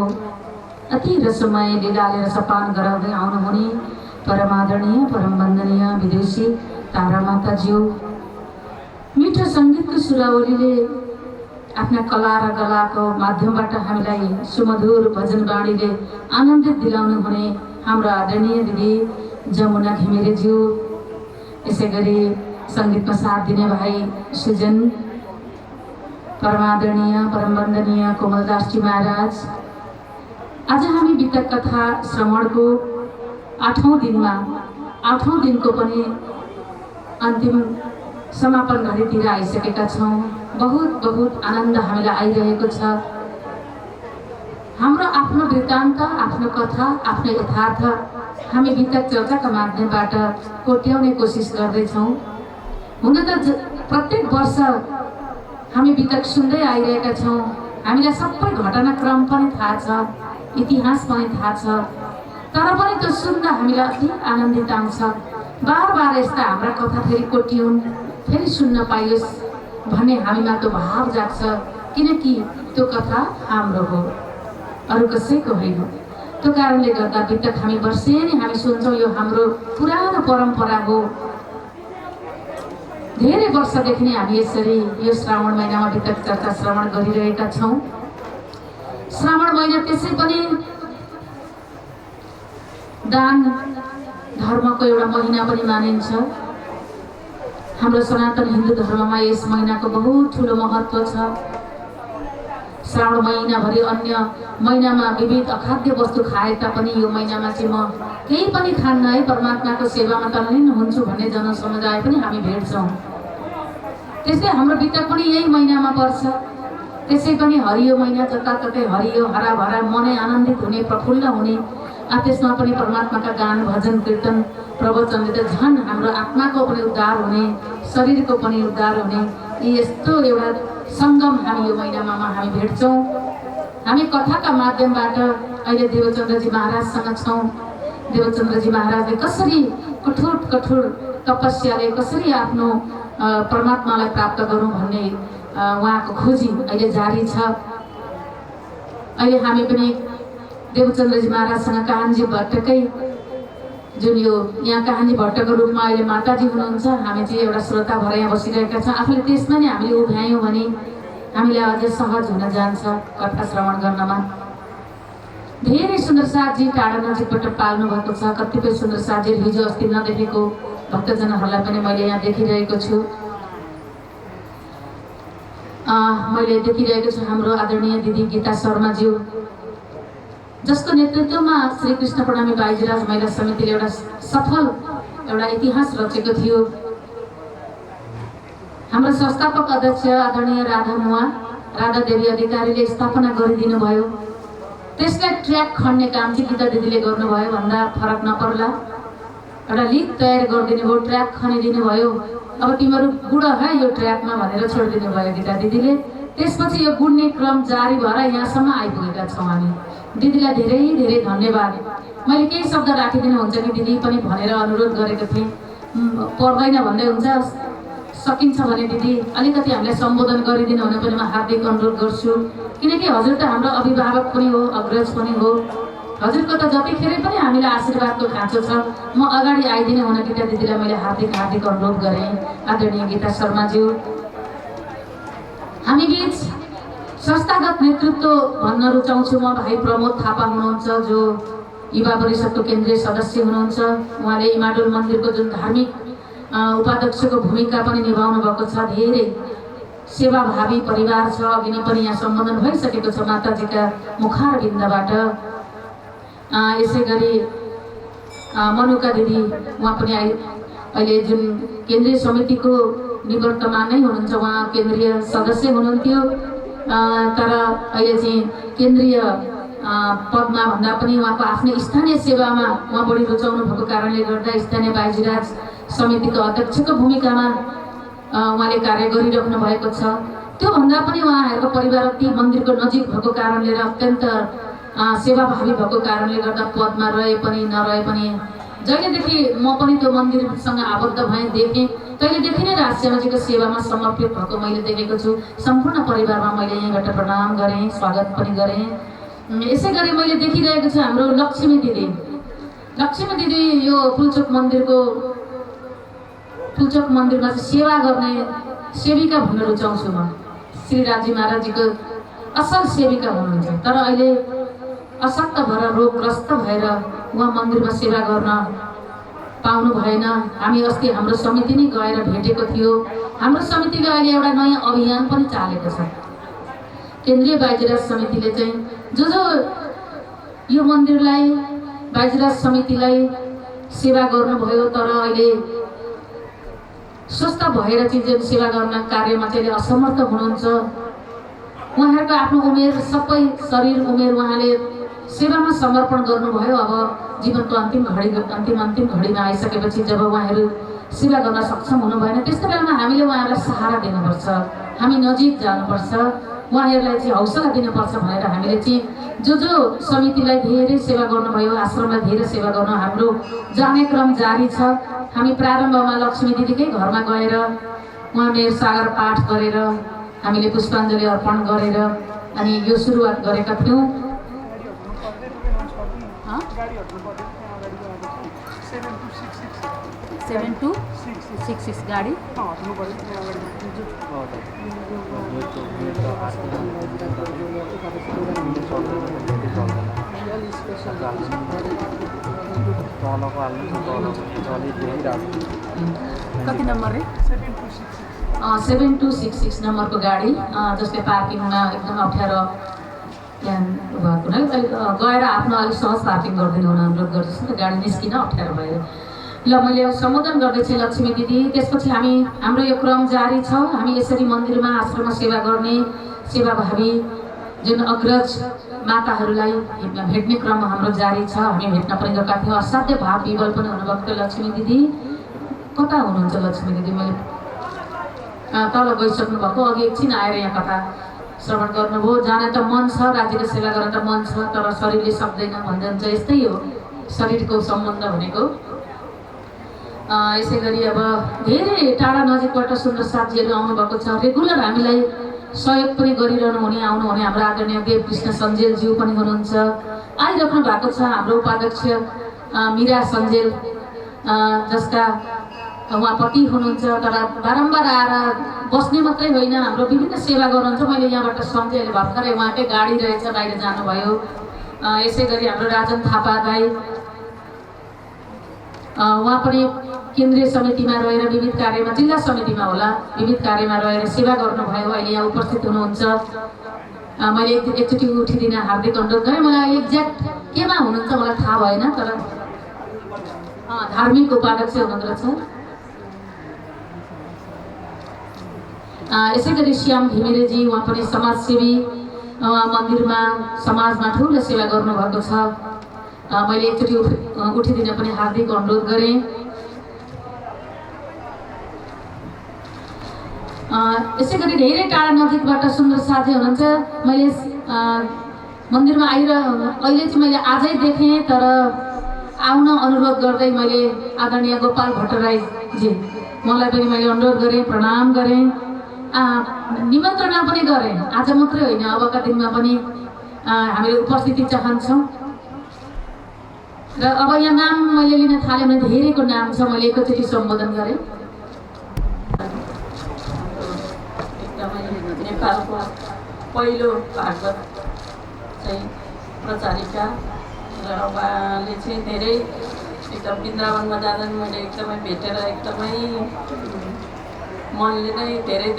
अति रसमय लीलाले रसपान गराउँदै आउनुहुने परमादरणीय परम वन्दनीय विदेशी तारा माताज्यू, मिठो सङ्गीतको सुरावलीले आफ्ना कला र गलाको माध्यमबाट हामीलाई सुमधुर भजन बाणीले आनन्दित दिलाउनु हुने हाम्रो आदरणीय दिदी जमुना घिमिरेज्यू, यसै गरी सङ्गीतमा साथ दिने भाइ सुजन, परमादरणीय परम वन्दनीय कोमलदासजी महाराज। आज हामी वितक कथा श्रवणको 8औं दिनको पनि अन्तिम समापन घडीतिर आइसकेका छौँ। बहुत आनन्द हामीलाई आइरहेको छ। हाम्रो आफ्नो वृत्तान्त, आफ्नो कथा, आफ्नो यथार्थ हामी वितक चर्चाका माध्यमबाट कोट्याउने कोसिस गर्दैछौँ। हुन त प्रत्येक वर्ष हामी वितक सुन्दै आइरहेका छौँ। हामीलाई सबै घटनाक्रम पनि थाहा छ, इतिहास पनि थाहा छ, तर पनि त्यो सुन्दा हामीलाई अति आनन्दित आउँछ। बार यस्ता हाम्रा कथा फेरि कोटिउन्, फेरि सुन्न पाइयोस् भन्ने हामीमा त्यो भाव जाग्छ, किनकि त्यो कथा हाम्रो हो, अरू कसैको होइन। त्यो कारणले गर्दा वितक हामी वर्षेनी हामी सुन्छौँ, यो हाम्रो पुरानो परम्परा हो। धेरै वर्षदेखि नै हामी यसरी यो श्रावण महिनामा वितक चर्चा श्रवण गरिरहेका छौँ। श्रावण महिना त्यसै पनि दान धर्मको एउटा महिना पनि मानिन्छ। हाम्रो सनातन हिन्दू धर्ममा यस महिनाको बहुत ठुलो महत्त्व छ। श्रावण महिनाभरि अन्य महिनामा विविध अखाद्य वस्तु खाए तापनि यो महिनामा चाहिँ म केही पनि खान्न है, परमात्माको सेवामा तल्लीन हुन्छु भन्ने जनसमुदाय पनि हामी भेट्छौँ। त्यस्तै हाम्रो वितक पनि यही महिनामा पर्छ। त्यसै पनि हरियो महिना, जताततै हरियो हराभरा, मनै आनन्दित हुने, प्रफुल्ल हुने, त्यसमा पनि परमात्माका गान भजन कीर्तन प्रवचनले त झन् हाम्रो आत्माको पनि उद्धार हुने, शरीरको पनि उद्धार हुने, यस्तो एउटा सङ्गम हामी यो महिनामा हामी भेट्छौँ। हामी कथाका माध्यमबाट अहिले देवचन्द्रजी महाराजसँग छौँ। देवचन्द्रजी महाराजले कसरी कठोर तपस्याले कसरी आफ्नो परमात्मालाई प्राप्त गरौँ भन्ने उहाँको खोजी अहिले जारी छ। अहिले हामी पनि देवचन्द्रजी महाराजसँग काहनजी भट्टकै जुन यो यहाँ काहनजी भट्टको रूपमा अहिले माताजी हुनुहुन्छ, हामी चाहिँ एउटा श्रोता भएर यहाँ बसिरहेका छौँ। आफूले त्यसमा नै हामीले उभ्यायौँ भने हामीलाई अझै सहज हुन जान्छ कथा श्रवण गर्नमा। धेरै सुन्दर साथजी टाढा नजिकबाट पाल्नु भएको छ। कतिपय सुन्दर साथजी हिजो अस्ति नदेखेको भक्तजनहरूलाई पनि मैले यहाँ देखिरहेको छु। मैले देखिरहेको छु हाम्रो आदरणीय दिदी गीता शर्माज्यू, जसको नेतृत्वमा श्री कृष्ण प्रणामी बाइजीराज महिला समितिले एउटा सफल एउटा इतिहास रचेको थियो। हाम्रो संस्थापक अध्यक्ष आदरणीय राधा देवी अधिकारीले स्थापना गरिदिनु भयो। त्यसलाई ट्र्याक खन्ने काम चाहिँ गीता दिदीले गर्नुभयो भन्दा फरक नपर्ला। एउटा लिग तयार गरिदिनु भयो, ट्र्याक खनिदिनु भयो। अब तिमीहरू गुड है यो ट्र्याकमा भनेर छोडिदिनु भयो गीता दिदीले। त्यसपछि यो गुड्ने क्रम जारी भएर यहाँसम्म आइपुगेका छौँ हामी। दिदीलाई धेरै धेरै धन्यवाद। मैले केही शब्द राखिदिनुहुन्छ कि दिदी पनि भनेर अनुरोध गरेको थिएँ। पर्दैन भन्दै हुन्छ, सकिन्छ भने दिदी अलिकति हामीलाई सम्बोधन गरिदिनु हुन पनि म हार्दिक अनुरोध गर्छु। किनकि हजुर त हाम्रो अभिभावक पनि हो, अग्रज पनि हो। हजुरको त जतिखेर पनि हामीलाई आशीर्वादको खाँचो छ। म अगाडि आइदिने हुन गीता दिदीलाई मैले हार्दिक अनुरोध गरेँ। आदरणीय गीता शर्माज्यू, हामी बीच संस्थागत नेतृत्व भन्न रुचाउँछु म। भाइ प्रमोद थापा हुनुहुन्छ जो युवा परिषदको केन्द्रीय सदस्य हुनुहुन्छ। उहाँले इमाडोल मन्दिरको जुन धार्मिक उपाध्यक्षको भूमिका पनि निभाउनु भएको छ। धेरै सेवाभावी परिवार छ। अघि नै पनि यहाँ सम्बोधन भइसकेको छ माताजीका मुखार बिन्दबाट। यसै गरी मनुका दिदी, उहाँ पनि अहिले जुन केन्द्रीय समितिको निवर्तमान नै हुनुहुन्छ। उहाँ केन्द्रीय सदस्य हुनुहुन्थ्यो, तर अहिले चाहिँ केन्द्रीय पदमा भन्दा पनि उहाँको आफ्नै स्थानीय सेवामा उहाँ बढी रुचाउनु भएको कारणले गर्दा स्थानीय बाइजीराज समितिको अध्यक्षको भूमिकामा उहाँले कार्य गरिराख्नु भएको छ। त्योभन्दा पनि उहाँहरूको परिवार ती मन्दिरको नजिक भएको कारणले र अत्यन्त सेवाभावी भएको कारणले गर्दा पदमा रहे पनि नरहे पनि जहिलेदेखि म पनि त्यो मन्दिरसँग आबद्ध भएँ, देखेँ, तहिलेदेखि नै राजसेवाजीको सेवामा समर्पित भएको मैले देखेको छु। सम्पूर्ण परिवारमा मैले यहीँबाट प्रणाम गरेँ, स्वागत पनि गरेँ। यसै गरी मैले देखिरहेको छु हाम्रो लक्ष्मी दिदी यो पुल्चोक मन्दिरमा चाहिँ सेवा गर्ने सेविका भन्न रुचाउँछु म। श्री राजी महाराजजीको असल सेविका हुनुहुन्छ, तर अहिले अशक्त भएर रोगग्रस्त भएर उहाँ मन्दिरमा सेवा गर्न पाउनु भएन। हामी अस्ति हाम्रो समिति नै गएर भेटेको थियो। हाम्रो समितिले अहिले एउटा नयाँ अभियान पनि चालेको छ। केन्द्रीय बाइजीराज समितिले चाहिँ जो यो मन्दिरलाई बाइजीराज समितिलाई सेवा गर्नुभयो, तर अहिले स्वस्थ भएर चाहिँ जुन सेवा गर्न कार्यमा चाहिँ असमर्थ हुनुहुन्छ। उहाँहरूको आफ्नो उमेर, सबै शरीर उमेर उहाँले सेवामा समर्पण गर्नुभयो। अब जीवनको अन्तिम घडीमा आइसकेपछि जब उहाँहरू सेवा गर्न सक्षम हुनु भएन, त्यस्तो बेलामा हामीले उहाँहरूलाई सहारा दिनुपर्छ, हामी नजिक जानुपर्छ, उहाँहरूलाई चाहिँ हौसला दिनुपर्छ भनेर हामीले चाहिँ जो समितिलाई धेरै सेवा गर्नुभयो, आश्रमलाई धेरै सेवा गर्नु हाम्रो जाने क्रम जारी छ। हामी प्रारम्भमा लक्ष्मी दिदीकै घरमा गएर उहाँ मेयर सागर पाठ गरेर हामीले पुष्पाञ्जली अर्पण गरेर अनि यो सुरुवात गरेका थियौँ। 7266 गाडी कति नम्बर रे 7266 नम्बरको गाडी जसले पार्किङमा एकदम अप्ठ्यारो भएको हुनाले गएर आफ्नो अलिक सहज पार्किङ गरिदिनु हुन अनुरोध गर्दैछु। त गाडी निस्किन अप्ठ्यारो भयो। ल मैले सम्बोधन गर्दैछु लक्ष्मी दिदी। त्यसपछि हाम्रो यो क्रम जारी छ। हामी यसरी मन्दिरमा आश्रममा सेवा गर्ने सेवाभावी जुन अग्रज माताहरूलाई भेट्ने क्रम हाम्रो जारी छ। हामी भेट्न पनि गएका थियौँ। असाध्य भाव विवल पनि हुनुभएको लक्ष्मी दिदी। कता हुनुहुन्छ लक्ष्मी दिदी? मैले तल गइसक्नु भएको, अघि एकछिन आएर यहाँ कथा श्रवण गर्नुभयो। जान त मन छ, राज्यको सेवा गर्न त मन छ, तर शरीरले सक्दैन भन्छ। यस्तै हो शरीरको सम्बन्ध भनेको। यसै गरी अब धेरै टाढा नजिकबाट सुन्दर साथीहरू आउनुभएको छ। रेगुलर हामीलाई सहयोग पनि गरिरहनु हुने आउनुहुने हाम्रो आदरणीय देव कृष्ण सञ्जेलज्यू पनि हुनुहुन्छ, आइराख्नु भएको छ। हाम्रो उपाध्यक्ष मीरा सञ्जेल जसका उहाँ पति हुनुहुन्छ, तर बारम्बार आएर बस्ने मात्रै होइन, हाम्रो विभिन्न सेवा गर्नुहुन्छ। मैले यहाँबाट सम्झेँ, अहिले भर्खरै उहाँकै गाडी रहेछ, बाहिर जानुभयो। यसै गरी हाम्रो राजन थापा दाई, उहाँ पनि केन्द्रीय समितिमा रहेर विविध कार्यमा, जिल्ला समितिमा होला, विविध कार्यमा रहेर सेवा गर्नुभयो। अहिले यहाँ उपस्थित हुनुहुन्छ। मैले एकचोटि उठिदिन हार्दिक अनुरोध गरेँ। मलाई एक्ज्याक्ट केमा हुनुहुन्छ मलाई थाहा भएन, तर धार्मिक उपाध्यक्ष हुनुहुँदो रहेछ। यसै गरी श्याम घिमिरेजी, उहाँ पनि समाजसेवी, मन्दिरमा समाजमा ठुलो सेवा गर्नुभएको छ। मैले एकचोटि उठिदिन पनि हार्दिक अनुरोध गरेँ। यसै गरी धेरै टाढा नजिकबाट सुन्दर साथी हुनुहुन्छ। मैले मन्दिरमा अहिले चाहिँ मैले आजै देखेँ, तर आउन अनुरोध गर्दै मैले आदरणीय गोपाल भट्टराईजी मलाई पनि मैले अनुरोध गरेँ, प्रणाम गरेँ, निमन्त्रणा पनि गरेँ। आज मात्रै होइन, अबका दिनमा पनि हामीले उपस्थिति चाहन्छौँ। र अब यहाँ नाम मैले लिन थालेँ भने धेरैको नाम छ, मैले एकैचोटि सम्बोधन गरेँ। एकदमै नेपालको पहिलो भागवत चाहिँ प्रचारिका र उहाँले चाहिँ धेरै एकदम वृन्दावनमा जाँदा मैले एकदमै भेटेर एकदमै मनले नै धेरै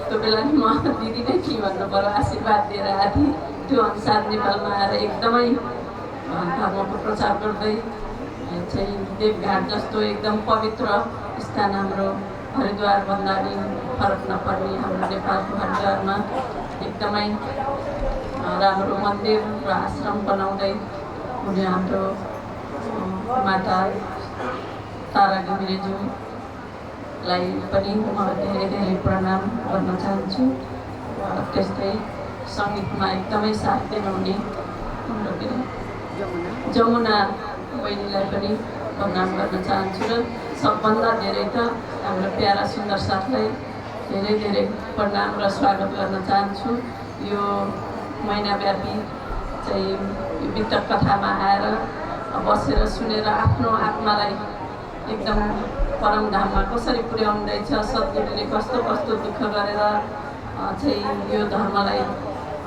त्यो बेला नि म दिदी नै थिएँ भन्नु पर्यो, आशीर्वाद दिएर आएको थिएँ। त्यो अनुसार नेपालमा आएर एकदमै धर्मको प्रचार गर्दै चाहिँ देवघाट जस्तो एकदम पवित्र स्थान हाम्रो हरिद्वारभन्दा नि फरक नपर्ने हाम्रो नेपालको हरिद्वारमा एकदमै राम्रो मन्दिर र आश्रम बनाउँदै हुने हाम्रो माता तारा घिमिरेज्यूलाई पनि म धेरै प्रणाम गर्न चाहन्छु। त्यस्तै सङ्गीतमा एकदमै साथ दिनुहुने हाम्रो जमुना बहिनीलाई पनि प्रणाम गर्न चाहन्छु। र सबभन्दा धेरै त हाम्रो प्यारा सुन्दर साथलाई धेरै प्रणाम र स्वागत गर्न चाहन्छु। यो महिनाव्यापी चाहिँ वितक कथामा आएर बसेर सुनेर आफ्नो आत्मालाई एकदम परमधाममा कसरी पुर्याउँदैछ, सद्गुरुले कस्तो दुःख गरेर चाहिँ यो धर्मलाई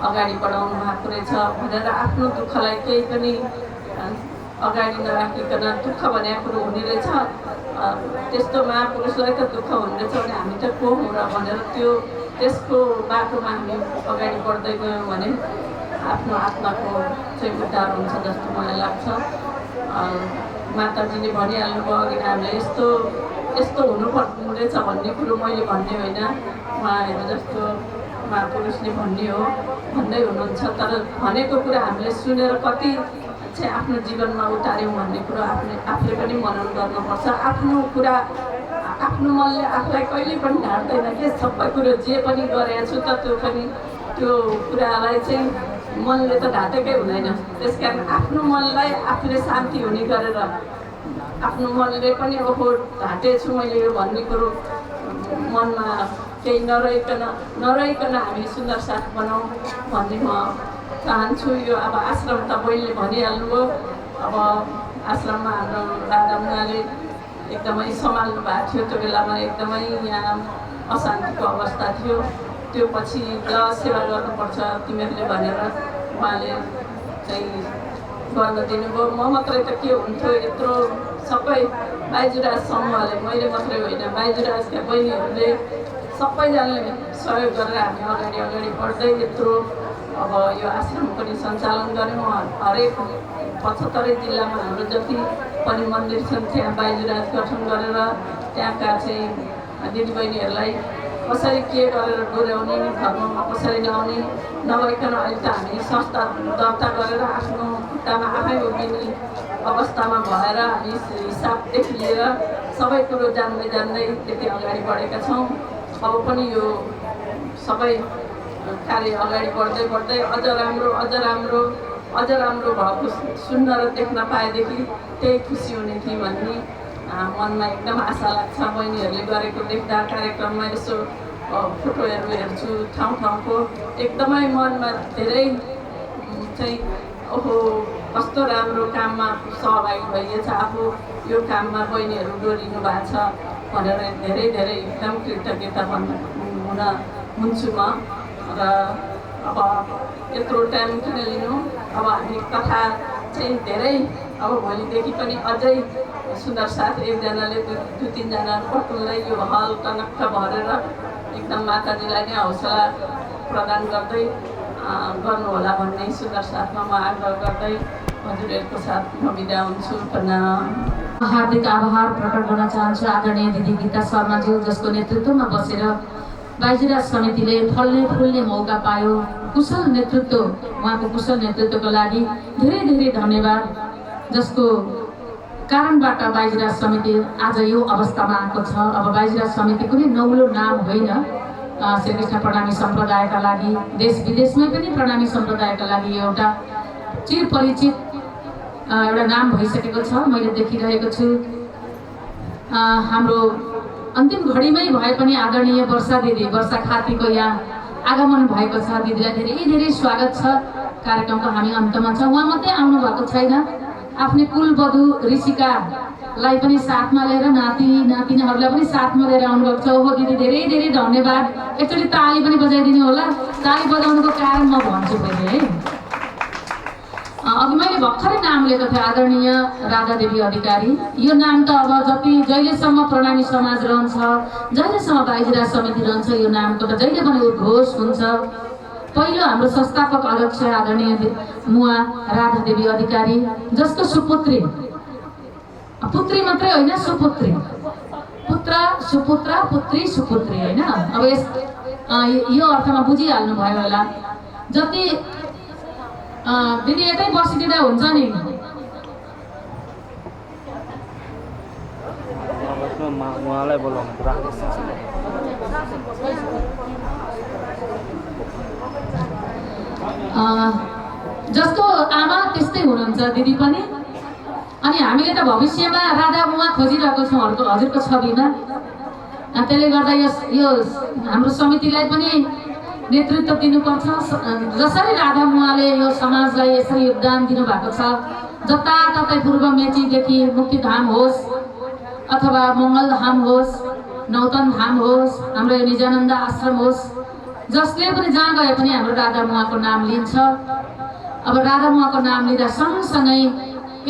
अगाडि बढाउनु भएको रहेछ भनेर आफ्नो दुःखलाई केही पनि अगाडि नराखिकन दुःख भनेको कुरो हुने रहेछ, त्यस्तो महापुरुषलाई त दुःख हुने रहेछ भने हामी त को हौँ र भनेर त्यसको बाटोमा हामी अगाडि बढ्दै गयौँ भने आफ्नो आत्माको चाहिँ उद्धार हुन्छ जस्तो मलाई लाग्छ। माताजीले भनिहाल्नुभयो अघि हामीले यस्तो हुनुपर्ने रहेछ भन्ने कुरो मैले भन्ने होइन, उहाँहरू जस्तो महापुरुषले भन्ने हो भन्दै हुनुहुन्छ। तर भनेको कुरा हामीले सुनेर कति चाहिँ आफ्नो जीवनमा उतार्यौँ भन्ने कुरो आफूले पनि मनन गर्नुपर्छ। आफ्नो कुरा आफ्नो मनले आफूलाई कहिले पनि ढाड्दैन के, सबै कुरो जे पनि गरेको छु त त्यो कुरालाई चाहिँ मनले त ढाँटेकै हुँदैन। त्यसकारण आफ्नो मनलाई आफूले शान्ति हुने गरेर आफ्नो मनले पनि ओहो ढाँटेछु मैले यो भन्ने कुरो मनमा केही नरहिकन हामी सुन्दर साथ बनाऊ भन्ने म चाहन्छु। यो अब आश्रम त बहिनीले भनिहाल्नुभयो, अब आश्रममा हाम्रो दादा मुनाले एकदमै सम्हाल्नु भएको थियो। त्यो बेलामा एकदमै यहाँ अशान्तिको अवस्था थियो। त्यो पछि सेवा गर्नुपर्छ तिमीहरूले भनेर उहाँले चाहिँ गर्न दिनुभयो। म मात्रै त के हुन्थ्यो, यत्रो सबै बाइजुराज समूहले, मैले मात्रै होइन बाइजुराजका बहिनीहरूले सबैजनाले सहयोग गरेर हामी अगाडि बढ्दै यत्रो अब यो आश्रम पनि सञ्चालन गऱ्यौँ। हरेक 75 जिल्लामा हाम्रो जति पनि मन्दिर छन् त्यहाँ बाइजुराज गठन गरेर त्यहाँका चाहिँ दिदीबहिनीहरूलाई कसरी के गरेर डोर्याउने, धर्ममा कसरी ल्याउने नभइकन अहिले त हामी संस्था दर्ता गरेर आफ्नो खुट्टामा आफै उभिने अवस्थामा भएर हामी हिसाबदेखि लिएर सबै कुरो जान्दै त्यति अगाडि बढेका छौँ। अब पनि यो सबै कार्य अगाडि बढ्दै अझ राम्रो भएको सुन्न र देख्न पाएदेखि त्यही खुसी हुने थिएँ भन्ने मनमा एकदम आशा लाग्छ। बहिनीहरूले गरेको देख्दा कार्यक्रममा यसो फोटोहरू हेर्छु ठाउँको, एकदमै मनमा धेरै चाहिँ ओहो कस्तो राम्रो काममा सहभागी भइएछ, आफू यो काममा बहिनीहरू डोरिनु भएको छ भनेर धेरै एकदम कृतज्ञता हुन्छु म। र अब यत्रो टाइम किन लिनु, अब हामी कथा चाहिँ धेरै अब भोलिदेखि पनि अझै सुन्दर साथ एकजनाले दुई तीनजना पटुललाई यो हल टनक्क भरेर एकदम माताजीलाई नै हौसला प्रदान गर्दै गर्नुहोला भन्ने सुन्दर साथमा म आग्रह गर्दै हजुरहरूको साथ म बिदा हुन्छु। प्रणाम। हार्दिक आभार प्रकट गर्न चाहन्छु आदरणीय दिदी गीता शर्माज्यू, जसको नेतृत्वमा बसेर बाइजुराज समितिले फल्ने फुल्ने मौका पायो। कुशल नेतृत्व, उहाँको कुशल नेतृत्वको लागि धेरै धेरै धन्यवाद, जसको कारणबाट बाइजुराज समिति आज यो अवस्थामा आएको छ। अब बाइजुराज समिति कुनै नौलो नाम होइन, श्रीकृष्ण प्रणामी सम्प्रदायका लागि देश विदेशमै पनि प्रणामी सम्प्रदायका लागि एउटा चिरपरिचित एउटा नाम भइसकेको छ। मैले देखिरहेको छु हाम्रो अन्तिम घडीमै भए पनि आदरणीय वर्षा दिदी, वर्षा खातीको यहाँ आगमन भएको छ। दिदीलाई धेरै धेरै स्वागत छ। कार्यक्रमको हामी अन्तमा छ। उहाँ मात्रै आउनु भएको छैन, आफ्नै कुलवधु ऋषिकालाई पनि साथमा लिएर, नाति नातिनाहरूलाई पनि साथमा लिएर आउनुभएको छ। ओहो दिदी धेरै धेरै धन्यवाद। एकचोटि ताली पनि बजाइदिनु होला। ताली बजाउनुको कारण म भन्छु पहिले है। अघि मैले भर्खरै नाम लिएको थिएँ, आदरणीय राधा देवी अधिकारी। यो नाम त अब जहिलेसम्म प्रणामी समाज रहन्छ, जहिलेसम्म बाइजुराज समिति रहन्छ, यो नामको त जहिले पनि उद्घोष हुन्छ। पहिलो हाम्रो संस्थापक अध्यक्ष आदरणीय मुवा राधा देवी अधिकारी, जसको सुपुत्री, पुत्री मात्रै होइन सुपुत्री, पुत्र सुपुत्र पुत्री सुपुत्री होइन। अब यो अर्थमा बुझिहाल्नु भयो होला। जति दिदी यतै बसिदिँदा हुन्छ नि। उहाँलाई बोलाउनु जस्तो आमा त्यस्तै हुनुहुन्छ दिदी पनि। अनि हामीले त भविष्यमा राधा मुवा खोजिरहेको छौँ हजुरको छविमा। त्यसले गर्दा यो हाम्रो समितिलाई पनि नेतृत्व दिनुपर्छ। जसरी राधा मुवाले यो समाजलाई यसरी योगदान दिनुभएको छ, जताततै पूर्व मेचीदेखि मुक्तिधाम होस् अथवा मङ्गलधाम होस्, नौतन धाम होस्, हाम्रो यो निजानन्द आश्रम होस्, जसले पनि जहाँ गए पनि हाम्रो राधा मुवाको नाम लिन्छ। अब राधा मुवाको नाम लिँदा सँगसँगै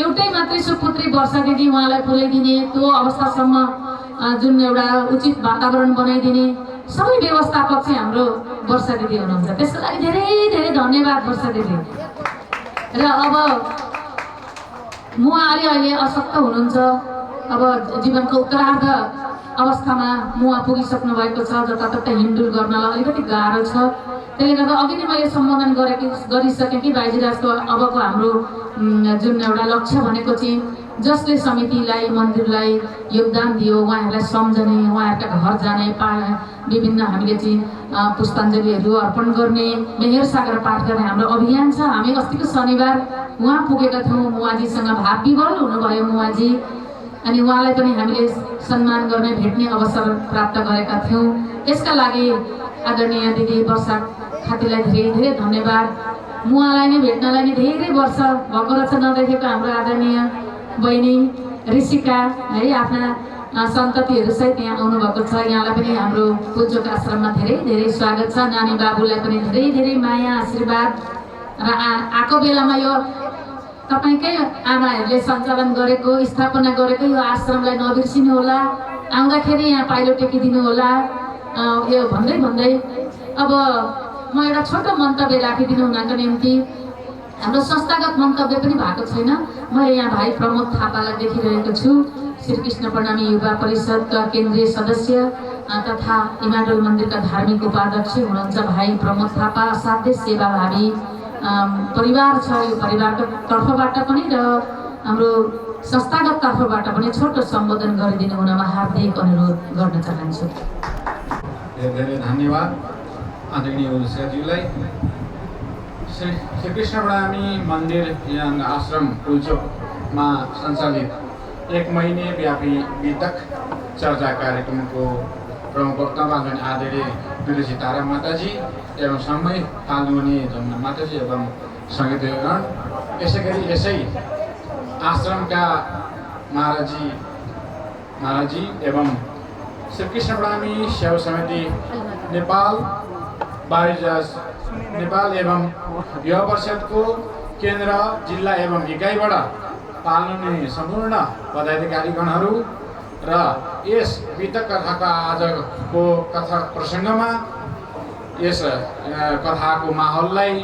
एउटै मात्रै सुपुत्री वर्षा दिदी, उहाँलाई पुर्याइदिने, त्यो अवस्थासम्म जुन एउटा उचित वातावरण बनाइदिने सबै व्यवस्थापक चाहिँ हाम्रो वर्षा दिदी हुनुहुन्छ। त्यसको लागि धेरै धेरै धन्यवाद वर्षा दिदी। र अब मुवा अहिले अशक्त हुनुहुन्छ। अब जीवनको उत्तरार्ध अवस्थामा मुवा पुगिसक्नु भएको छ। जताततै हिँडडुल गर्नलाई अलिकति गाह्रो छ। त्यसले गर्दा अघि नै मैले सम्बोधन गरिसकेँ कि बाइजुराजको अबको हाम्रो जुन एउटा लक्ष्य भनेको चाहिँ जसले समितिलाई, मन्दिरलाई योगदान दियो उहाँहरूलाई सम्झने, उहाँहरूका घर जाने, विभिन्न हामीले चाहिँ पुष्पाञ्जलीहरू अर्पण गर्ने, मेहेर सागर पाठ गर्ने हाम्रो अभियान छ। हामी अस्तिको शनिबार उहाँ पुगेका थियौँ। मुवाजीसँग भाव विवल हुनुभयो मुवाजी, अनि उहाँलाई पनि हामीले सम्मान गर्ने, भेट्ने अवसर प्राप्त गरेका थियौँ। यसका लागि आदरणीय दिदी वर्षा खातीलाई धेरै धेरै धन्यवाद। मुवालाई नै भेट्नलाई नै धेरै वर्ष भएको रहेछ नदेखेको हाम्रो आदरणीय बहिनी ऋषिका है, आफ्ना सन्ततिहरूसहित यहाँ आउनुभएको छ। यहाँलाई पनि हाम्रो पूज्यको आश्रममा धेरै धेरै स्वागत छ। नानी बाबुलाई पनि धेरै धेरै माया आशीर्वाद। र आएको बेलामा यो तपाईँकै आमाहरूले सञ्चालन गरेको, स्थापना गरेको यो आश्रमलाई नबिर्सिनु होला। आउँदाखेरि यहाँ पाइलो टेकिदिनु होला। यो भन्दै भन्दै अब म एउटा छोटो मन्तव्य राखिदिनु हुनको निम्ति, हाम्रो संस्थागत मन्तव्य पनि भएको छैन। मैले यहाँ भाइ प्रमोद थापालाई देखिरहेको छु, श्रीकृष्ण प्रणामी युवा परिषदका केन्द्रीय सदस्य तथा इमाडोल मन्दिरका धार्मिक उपाध्यक्ष हुनुहुन्छ भाइ प्रमोद थापा। असाध्यै सेवाभावी परिवार छ यो परिवारको तर्फबाट पनि र हाम्रो संस्थागत तर्फबाट पनि छोटो सम्बोधन गरिदिनु हुनमा हार्दिक अनुरोध गर्न चाहन्छु। धेरै धेरै धन्यवाद आदरणीय उषाज्यूलाई। श्रीकृष्ण प्रणामी मन्दिर आश्रम पुल्चोकमा सञ्चालित 1 महिने व्यापी वितक चर्चा कार्यक्रमको प्रमुख वक्ता आदरणीय तुलसी तारा माताजी एवं समय फाल्नुहुने जमुना माताजी एवं सङ्गीतगण, यसै गरी यसै आश्रमका महाराजी एवं श्रीकृष्ण प्रणामी सेवा समिति नेपाल, बाइजुराज नेपाल एवं युवा परिषदको केन्द्र, जिल्ला एवं इकाइबाट पाल्नुहुने सम्पूर्ण पदाधिकारीगणहरू र यस वितक कथाका आजको कथा प्रसङ्गमा यस कथाको माहौललाई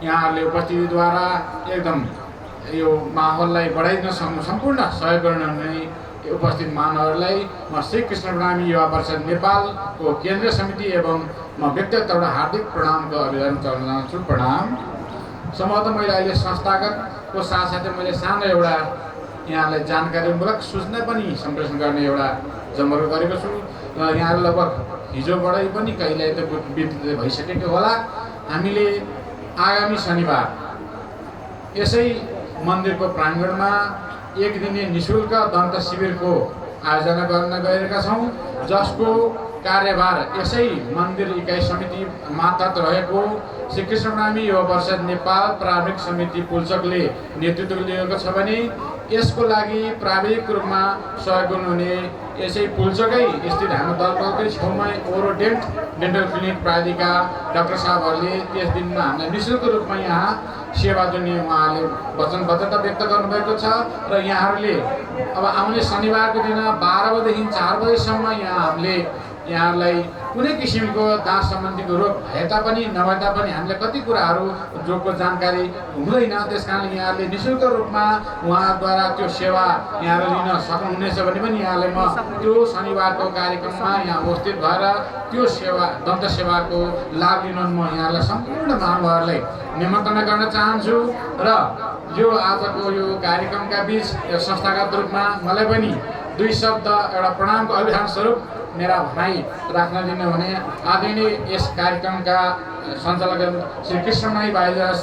यहाँहरूले उपस्थितिद्वारा एकदम यो माहौललाई बढाइदिन सक्नु सम्पूर्ण सहयोग गर्नुहुने उपस्थित महानुभावहरूलाई म श्री कृष्ण प्रणामी युवा परिषद नेपालको केन्द्रीय समिति एवं म व्यक्तिगतबाट हार्दिक प्रणामको अभिवादन गर्न चाहन्छु। प्रणाम। सम्भवतः मैले अहिले संस्थागतको साथसाथै मैले सानो एउटा यहाँलाई जानकारीमूलक सूचना पनि सम्प्रेषण गर्ने एउटा जमर्को गरेको छु र यहाँहरू लगभग हिजोबाटै पनि कहिले त विदित भइसकेको होला। हामीले आगामी शनिबार यसै मन्दिरको प्राङ्गणमा एक दिने निःशुल्क दन्त शिविरको आयोजना गर्न गएका छौँ, जसको कार्यभार यसै मन्दिर इकाइ समिति मातहत रहेको श्री कृष्ण प्रणामी युवा परिषद नेपाल प्रारम्भिक समिति पुल्चोकले नेतृत्व लिएको छ भने यसको लागि प्राविधिक रूपमा सहयोग गर्नुहुने यसै पुल्चोकै स्थित हाम्रो दलबलकै छेउमै ओरोडेन्ट डेन्टल क्लिनिक प्राविधिका डाक्टर साहबहरूले त्यस दिनमा हामीलाई निःशुल्क रूपमा यहाँ सेवा दिने उहाँले वचनबद्धता व्यक्त गर्नुभएको छ र यहाँहरूले अब आउने शनिबारको दिन 12 बजेदेखि 4 बजेसम्म यहाँ हामीले यहाँहरूलाई कुनै किसिमको दाँत सम्बन्धीको रोग भए तापनि नभए तापनि हामीले कति कुराहरू जोगको जानकारी हुँदैन, त्यस कारणले यहाँहरूले निःशुल्क रूपमा उहाँद्वारा त्यो सेवा यहाँले लिन सक्नुहुनेछ भने पनि यहाँलाई म त्यो शनिबारको कार्यक्रममा यहाँ उपस्थित भएर त्यो सेवा दन्त सेवाको लाभ लिन म यहाँलाई सम्पूर्ण महानुभावहरूलाई निमन्त्रणा गर्न चाहन्छु। र यो आजको यो कार्यक्रमका बिच संस्थागत रूपमा मलाई पनि 2 शब्द एउटा प्रणामको अभियान स्वरूप मेरा भनाइ राख्न दिनुहुने आदरणीय यस कार्यक्रमका सञ्चालक श्री कृष्णमाई बाइजस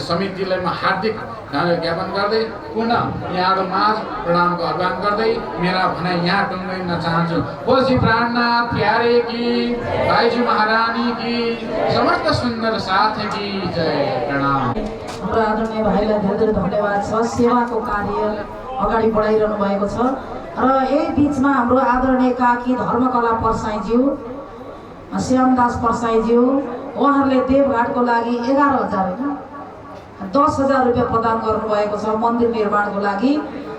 समितिलाई म हार्दिक धन्यवाद ज्ञापन गर्दै पुनः यहाँको माझ प्रणामको आह्वान गर्दै मेरा भनाइ यहाँ टुङ्गाइन चाहन्छु। बोलजी प्राणनाथ प्यारे की, भाइजी महारानी की, समस्त सुन्दर साथ की जय। प्रणाम। हाम्रो आदरणीय भाइलाई धेरै धेरै धन्यवाद छ। सेवाको कार्य अगाडि बढाइरहनु भएको छ र यही बिचमा हाम्रो आदरणीय काकी धर्मकला परसाईज्यू, श्यामदास परसाईज्यू, उहाँहरूले देवघाटको लागि 11,000 होइन 10,000 रुपियाँ प्रदान गर्नुभएको छ मन्दिर निर्माणको लागि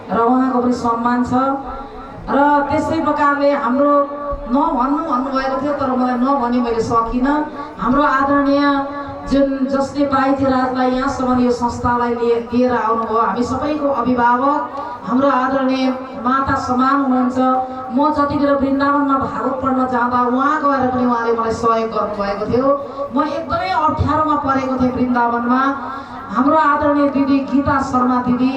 र उहाँको पनि सम्मान छ। र त्यस्तै प्रकारले हाम्रो नभन्नु भन्नुभएको थियो तर मलाई नभनी मैले सकिनँ। हाम्रो आदरणीय जसले बाइजी राजलाई यहाँसम्म यो संस्थालाई लिएर आउनुभयो, हामी सबैको अभिभावक, हाम्रो आदरणीय माता समान हुनुहुन्छ। म जतिखेर वृन्दावनमा भागवत पढ्न जाँदा उहाँ गएर पनि उहाँले मलाई सहयोग गर्नुभएको थियो। म एकदमै अप्ठ्यारोमा परेको थिएँ वृन्दावनमा। हाम्रो आदरणीय दिदी गीता शर्मा दिदी,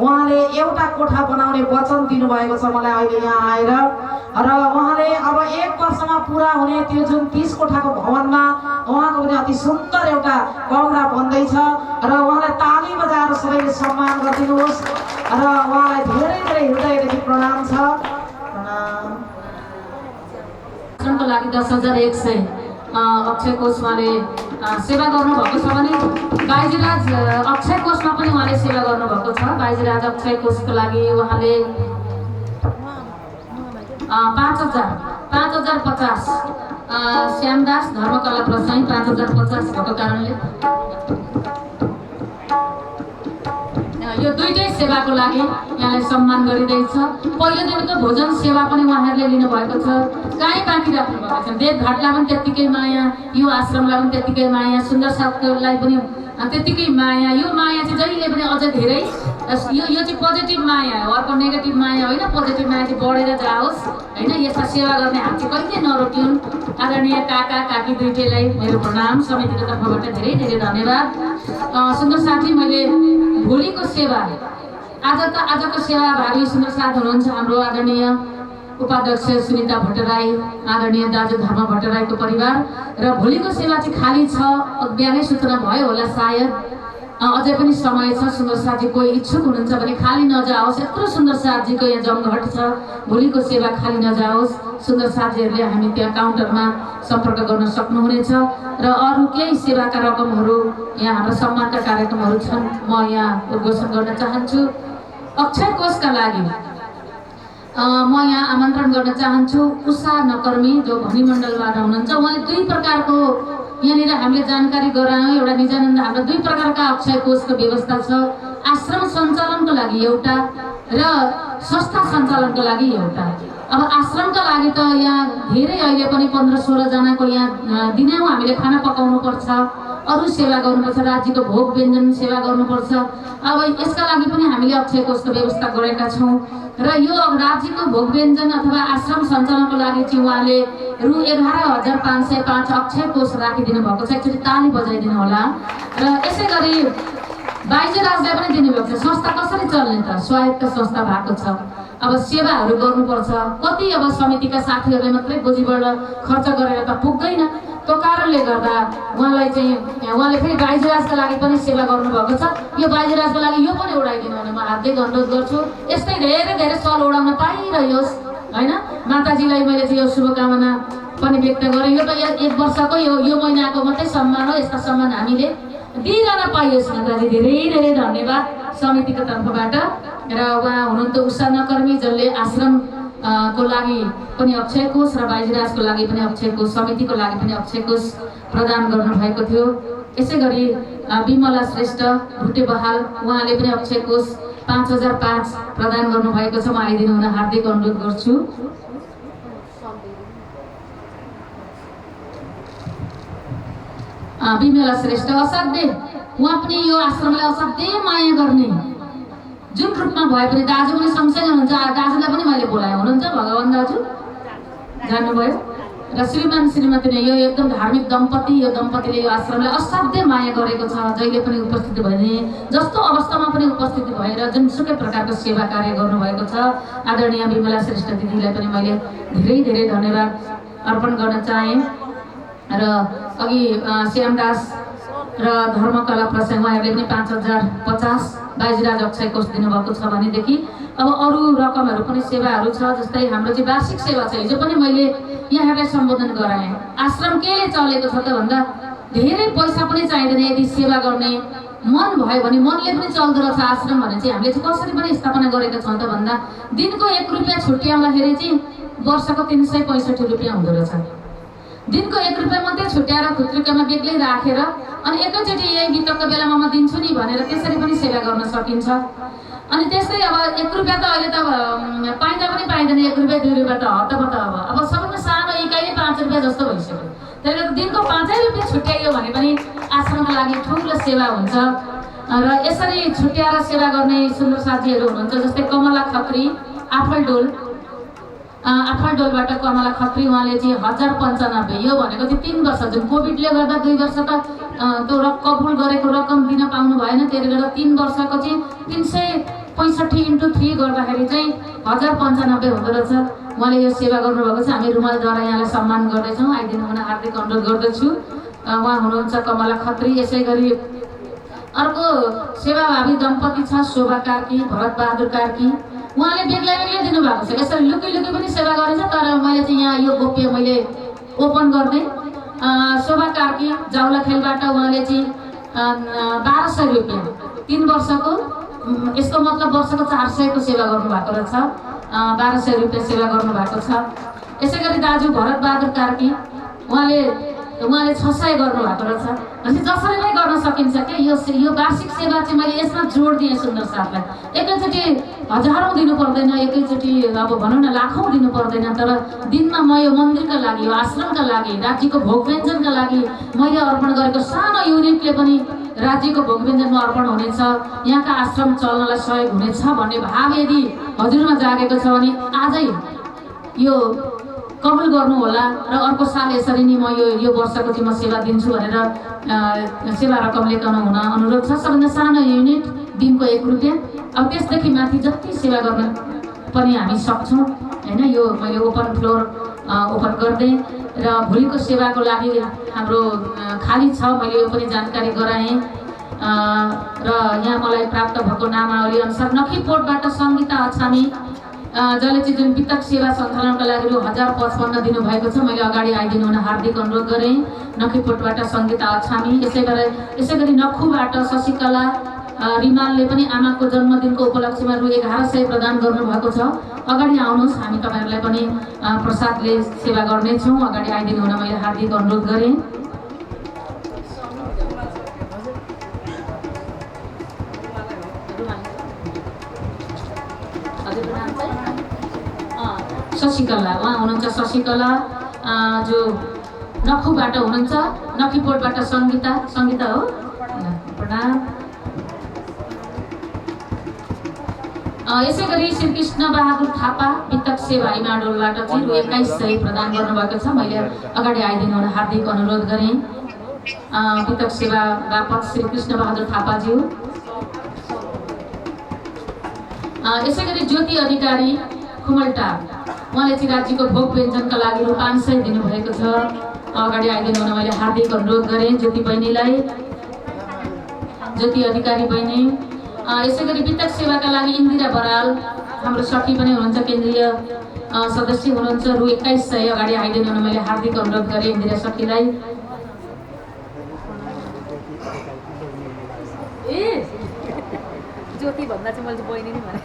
उहाँले एउटा कोठा बनाउने वचन दिनुभएको छ मलाई अहिले यहाँ आएर, र उहाँले अब 1 वर्षमा पुरा हुने त्यो जुन 30 कोठाको भवनमा उहाँको पनि अति सुन्दर एउटा कमरा बन्दैछ र उहाँलाई ताली बजाएर सबैले सम्मान गरिदिनुहोस् र उहाँलाई धेरै धेरै हृदयदेखि प्रणाम छ। को लागि 10,100 अक्षय कोष उहाँले सेवा गर्नुभएको छ भने बाइजीराज अक्षय कोषमा पनि उहाँले सेवा गर्नुभएको छ। बाइजीराज अक्षय कोषको लागि उहाँले 5,050 श्यामदास धर्मकला प्रसाई 5,050 भएको कारणले यो दुईटै सेवाको लागि यहाँलाई सम्मान गरिँदैछ। पहिलो दिनको भोजन सेवा पनि उहाँहरूले लिनुभएको छ। कहीँ बाँकी राख्नु भएको छ। देवघाटलाई पनि त्यत्तिकै माया, यो आश्रमलाई पनि त्यत्तिकै माया, सुन्दर साथीलाई पनि त्यत्तिकै माया। यो माया चाहिँ जहिले पनि अझ धेरै यो चाहिँ पोजिटिभ माया हो, अर्को नेगेटिभ माया होइन। पोजिटिभ माया चाहिँ बढेर जाओस् होइन। यस्ता सेवा गर्ने हात चाहिँ कहिले नरोकिउन्। आदरणीय काका काकी दुईटैलाई मेरो प्रणाम, समितिको तर्फबाट धेरै धेरै धन्यवाद। सुन्दर साथी, मैले भोलिको सेवा आजको सेवाभागी सुन्दर साथ हुनुहुन्छ हाम्रो आदरणीय उपाध्यक्ष सुनिता भट्टराई, आदरणीय दाजु धर्म भट्टराईको परिवार। र भोलिको सेवा चाहिँ खाली छ, बिहानै सूचना भयो होला सायद, अझै पनि समय छ। सुन्दर साथी कोही इच्छुक हुनुहुन्छ भने खाली नजाओस्। यत्रो सुन्दर साथीको यहाँ जमघट छ, भोलिको सेवा खाली नजाओस्। सुन्दर साथीहरूले हामी त्यहाँ काउन्टरमा सम्पर्क गर्न सक्नुहुनेछ। र अरू केही सेवाका रकमहरू यहाँ हाम्रो सम्मानका कार्यक्रमहरू छन्, म यहाँ उद्घोषण गर्न चाहन्छु। अक्षय कोषका लागि म यहाँ आमन्त्रण गर्न चाहन्छु उषा नकर्मी, जो भनिमण्डलबाट हुनुहुन्छ। उहाँले 2 प्रकारको यहाँनिर हामीले जानकारी गरायौँ। एउटा निजानन्द, हाम्रो 2 प्रकारका अक्षय कोषको व्यवस्था छ। आश्रम सञ्चालनको लागि एउटा र संस्था सञ्चालनको लागि एउटा। अब आश्रमका लागि त यहाँ धेरै अहिले पनि 15-16 जनाको यहाँ दिनहुँ हामीले खाना पकाउनु पर्छ, अरू सेवा गर्नुपर्छ, राज्यको भोग व्यञ्जन सेवा गर्नुपर्छ। अब यसका लागि पनि हामीले अक्षय कोषको व्यवस्था गरेका छौँ र यो राज्यको भोग व्यञ्जन अथवा आश्रम सञ्चालनको लागि चाहिँ उहाँले रु 11,505 अक्षय कोष राखिदिनु भएको छ। एकचोटि ताली बजाइदिनु होला। र यसै गरी बाइजे राजलाई पनि दिनुभएको छ। संस्था कसरी चल्ने त? स्वायत्त संस्था भएको छ। अब सेवाहरू गर्नुपर्छ। कति अब समितिका साथीहरूले मात्रै गोजीबाट खर्च गरेर त पुग्दैन। त्यो कारणले गर्दा उहाँले फेरि बाइजेराजका लागि पनि सेवा गर्नुभएको छ। यो बाइजेराजको लागि यो पनि उडाइदिनु भने म हार्दिक अनुरोध गर्छु। यस्तै धेरै धेरै सल उडाउन पाइरहोस् होइन। माताजीलाई मैले चाहिँ यो शुभकामना पनि व्यक्त गरेँ। यो त 1 वर्षको यो महिनाको मात्रै सम्मान हो। यस्ता सम्मान हामीले दिइरहन पाइयोस् माताजी। धेरै धेरै धन्यवाद समितिको तर्फबाट। र उहाँ हुनुहुन्थ्यो उषा नकर्मी, जसले आश्रम को लागि पनि अक्षय कोष र बाइजेराजको लागि पनि अक्षय कोष, समितिको लागि पनि अक्षय कोष प्रदान गर्नुभएको थियो। यसै गरी विमला श्रेष्ठ भुटे बहाल, उहाँले पनि अक्षय कोष 5,005 प्रदान गर्नुभएको छ। म आइदिनु हुन हार्दिक अनुरोध गर्छु। विमला श्रेष्ठ असाध्यै, उहाँ पनि यो आश्रमलाई असाध्यै माया गर्ने, जुन रूपमा भए पनि दाजु पनि सँगसँगै हुनुहुन्छ। दाजुलाई पनि मैले बोलाएँ, हुनुहुन्छ भगवान दाजु जानुभयो। र श्रीमान श्रीमतीले यो एकदम धार्मिक दम्पति, यो दम्पतिले यो आश्रमलाई असाध्यै माया गरेको छ। जहिले पनि उपस्थित भने जस्तो अवस्थामा पनि उपस्थित भएर जुनसुकै प्रकारको सेवा कार्य गर्नुभएको छ। आदरणीय विमला श्रेष्ठ दिदीलाई पनि मैले धेरै धेरै धन्यवाद अर्पण गर्न चाहेँ। र अघि श्यामदास र धर्मकला प्रसङ्ग उहाँहरूले पनि 5,050 बाइजेराज अक्षय कोष दिनुभएको छ भनेदेखि अब अरू रकमहरू पनि सेवाहरू छ। जस्तै हाम्रो चाहिँ वार्षिक सेवा छ। हिजो पनि मैले यहाँहरूलाई सम्बोधन गराएँ। आश्रम केले चलेको छ त भन्दा धेरै पैसा पनि चाहिँदैन। यदि सेवा गर्ने मन भयो भने मनले पनि चल्दो रहेछ आश्रम भने चाहिँ हामीले चाहिँ कसरी पनि स्थापना गरेका छौँ त भन्दा दिनको 1 रुपियाँ छुट्याउँदाखेरि चाहिँ वर्षको 365 रुपियाँ हुँदो रहेछ। दिनको 1 रुपियाँ मात्रै छुट्याएर खुत्रिकामा बेग्लै राखेर अनि एकैचोटि यही बितको बेलामा म दिन्छु नि भनेर त्यसरी पनि सेवा गर्न सकिन्छ। अनि त्यस्तै अब 1 रुपियाँ त अहिले त पाइँदा पनि पाइँदैन। 1 रुपियाँ 2 रुपियाँ त हतपत अब सबैमा सानो इकाइ नै 5 रुपियाँ जस्तो भइसक्यो। त्यसले गर्दा दिनको 5 रुपियाँ छुट्याइयो भने पनि आश्रमको लागि ठुलो सेवा हुन्छ। र यसरी छुट्याएर सेवा गर्ने सुन्दर साथीहरू हुनुहुन्छ। जस्तै कमला खत्री आफलडोलबाट कमला खत्री, उहाँले चाहिँ 1,095, यो भनेको चाहिँ 3 वर्ष, जुन कोभिडले गर्दा 2 वर्ष त त्यो कबुल गरेको रकम दिन पाउनु भएन। त्यसले गर्दा 3 वर्षको चाहिँ 365 × 3 गर्दाखेरि चाहिँ 1,095 हुँदो रहेछ। उहाँले यो सेवा गर्नुभएको छ। हामी रुमालद्वारा यहाँलाई सम्मान गर्दैछौँ। आइदिनु हुन हार्दिक अनुरोध गर्दछु। उहाँ हुनुहुन्छ कमला खत्री। यसै गरी अर्को सेवाभावी दम्पति छ शोभा कार्की, भरत बहादुर कार्की। उहाँले बेग्लै बेग्लै दिनुभएको छ। यसरी लुकी लुकी पनि सेवा गरिन्छ। तर मैले चाहिँ यहाँ यो गोप्य मैले ओपन गर्दै शोभा कार्की जाउलाखेलबाट उहाँले चाहिँ 1,200 रुपियाँ 3 वर्षको, यसको मतलब वर्षको 400 को सेवा गर्नुभएको रहेछ। 1,200 रुपियाँ सेवा गर्नुभएको छ। यसै गरी दाजु भरत बहादुर कार्की, उहाँले 600 गर्नुभएको रहेछ। भनेपछि जसरी नै गर्न सकिन्छ क्या। यो वार्षिक सेवा चाहिँ मैले यसमा जोड दिएँ सुन्दर साथलाई। एकैचोटि हजारौँ दिनु पर्दैन, एकैचोटि अब भनौँ न लाखौँ दिनु पर्दैन। तर दिनमा म यो मन्दिरका लागि, यो आश्रमका लागि, राज्यको भोग व्यञ्जनका लागि मैले अर्पण गरेको सानो युनिटले पनि राज्यको भोग व्यञ्जनमा अर्पण हुनेछ, यहाँका आश्रम चल्नलाई सहयोग हुनेछ भन्ने भाव यदि हजुरमा जागेको छ भने आजै यो कबुल गर्नु होला। र अर्को साल यसरी नै म यो वर्षको चाहिँ म सेवा दिन्छु भनेर सेवा रकम लेखन हुन अनुरोध छ। सबभन्दा सानो युनिट दिनको 1 रुपियाँ। अब त्यसदेखि माथि जति सेवा गर्न पनि हामी सक्छौँ होइन। यो मैले ओपन फ्लोर ओपन गर्दै र भोलिको सेवाको लागि हाम्रो खाली छ, मैले यो पनि जानकारी गराएँ। र यहाँ मलाई प्राप्त भएको नामावली अनुसार नखीपोटबाट सङ्गीता अछामी, जसले चाहिँ जुन वितक सेवा सञ्चालनका लागि 1,055 दिनुभएको छ। मैले अगाडि आइदिनु हुन हार्दिक अनुरोध गरेँ। नखीपोटबाट सङ्गीता अछामी। यसै गरी नखुबाट शशिकला रिमालले पनि आमाको जन्मदिनको उपलक्ष्यमा रु 1,100 प्रदान गर्नुभएको छ। अगाडि आउनुहोस्, हामी तपाईँहरूलाई पनि प्रसादले सेवा गर्नेछौँ। अगाडि आइदिनु हुन मैले हार्दिक अनुरोध गरेँ। शशिकला उहाँ हुनुहुन्छ शशिकला जो नखुबाट हुनुहुन्छ नखीपोटबाट सङ्गीता हो प्रणाम। यसै गरी श्री कृष्ण बहादुर थापा वितक सेवा इमाडोलबाट चाहिँ रु 2100 प्रदान गर्नुभएको छ। मैले अगाडि आइदिनु हुन हार्दिक अनुरोध गरेँ। वितक सेवा बापत श्री कृष्ण बहादुर थापाज्यू। यसै गरी ज्योति अधिकारी खुमलटार उहाँले चाहिँ राज्यको भोग व्यञ्जनका लागि रु 500 दिनुभएको छ। अगाडि आइदिनु हुन मैले हार्दिक अनुरोध गरेँ ज्योति बहिनीलाई, ज्योति अधिकारी बहिनी। यसै गरी वितक सेवाका लागि इन्दिरा बराल हाम्रो सखी पनि हुनुहुन्छ, केन्द्रीय सदस्य हुनुहुन्छ, रु 2100 अगाडि आइदिनु हुन मैले हार्दिक अनुरोध गरेँ इन्दिरा सखीलाई। ज्योति भन्दा चाहिँ मैले बहिनी नि भने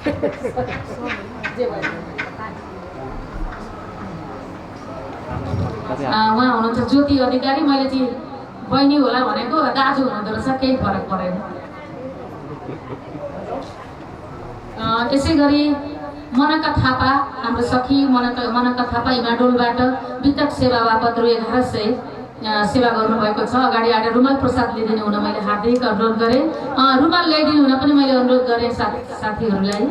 उहाँ हुनुहुन्छ ज्योति अधिकारी। मैले चाहिँ बहिनी होला भनेको दाजु हुनुहुँदो रहेछ, केही फरक परेन। त्यसै गरी मनका थापा हाम्रो सखी मनका थापा इमाडोलबाट वितक सेवा बापत रु 1100 सेवा गर्नुभएको छ। अगाडि आएर रुमाल प्रसाद ल्याइदिनु हुन मैले हार्दिक अनुरोध गरेँ। रुमाल ल्याइदिनु हुन पनि मैले अनुरोध गरेँ साथीहरूलाई।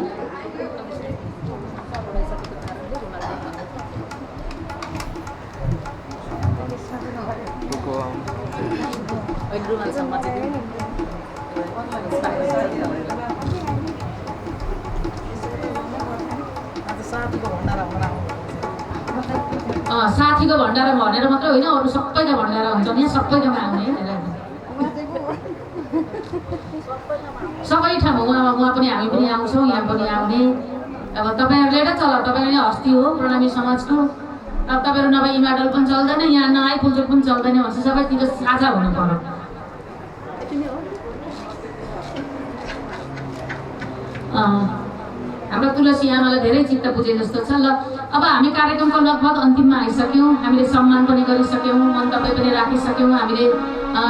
साथीको भण्डारा भनेर मात्र होइन, अरू सबैका भण्डारा हुन्छ नि, सबैकोमा आउने सबै ठाउँमा उहाँ पनि हामी पनि आउँछौँ, यहाँ पनि आउने। अब तपाईँहरूले नै चला, तपाईँले हस्ती हो प्रणामी समाजको। अब तपाईँहरू नभए इमाडोल पनि चल्दैन, यहाँ नआइपुल्चोक पनि चल्दैन भनेपछि सबैतिर साझा हुनु पर्यो। हाम्रो तुलसी आमालाई धेरै चित्त बुझे जस्तो छ। ल अब हामी कार्यक्रमको लगभग अन्तिममा आइसक्यौँ। हामीले सम्मान पनि गरिसक्यौँ, मन्तव्य पनि राखिसक्यौँ, हामीले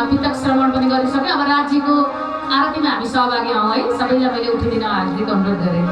वितक श्रवण पनि गरिसक्यौँ। अब राज्यको आरतीमा हामी सहभागी हौँ है। सबैलाई मैले उठिदिन हार्दिक अनुरोध गरेँ।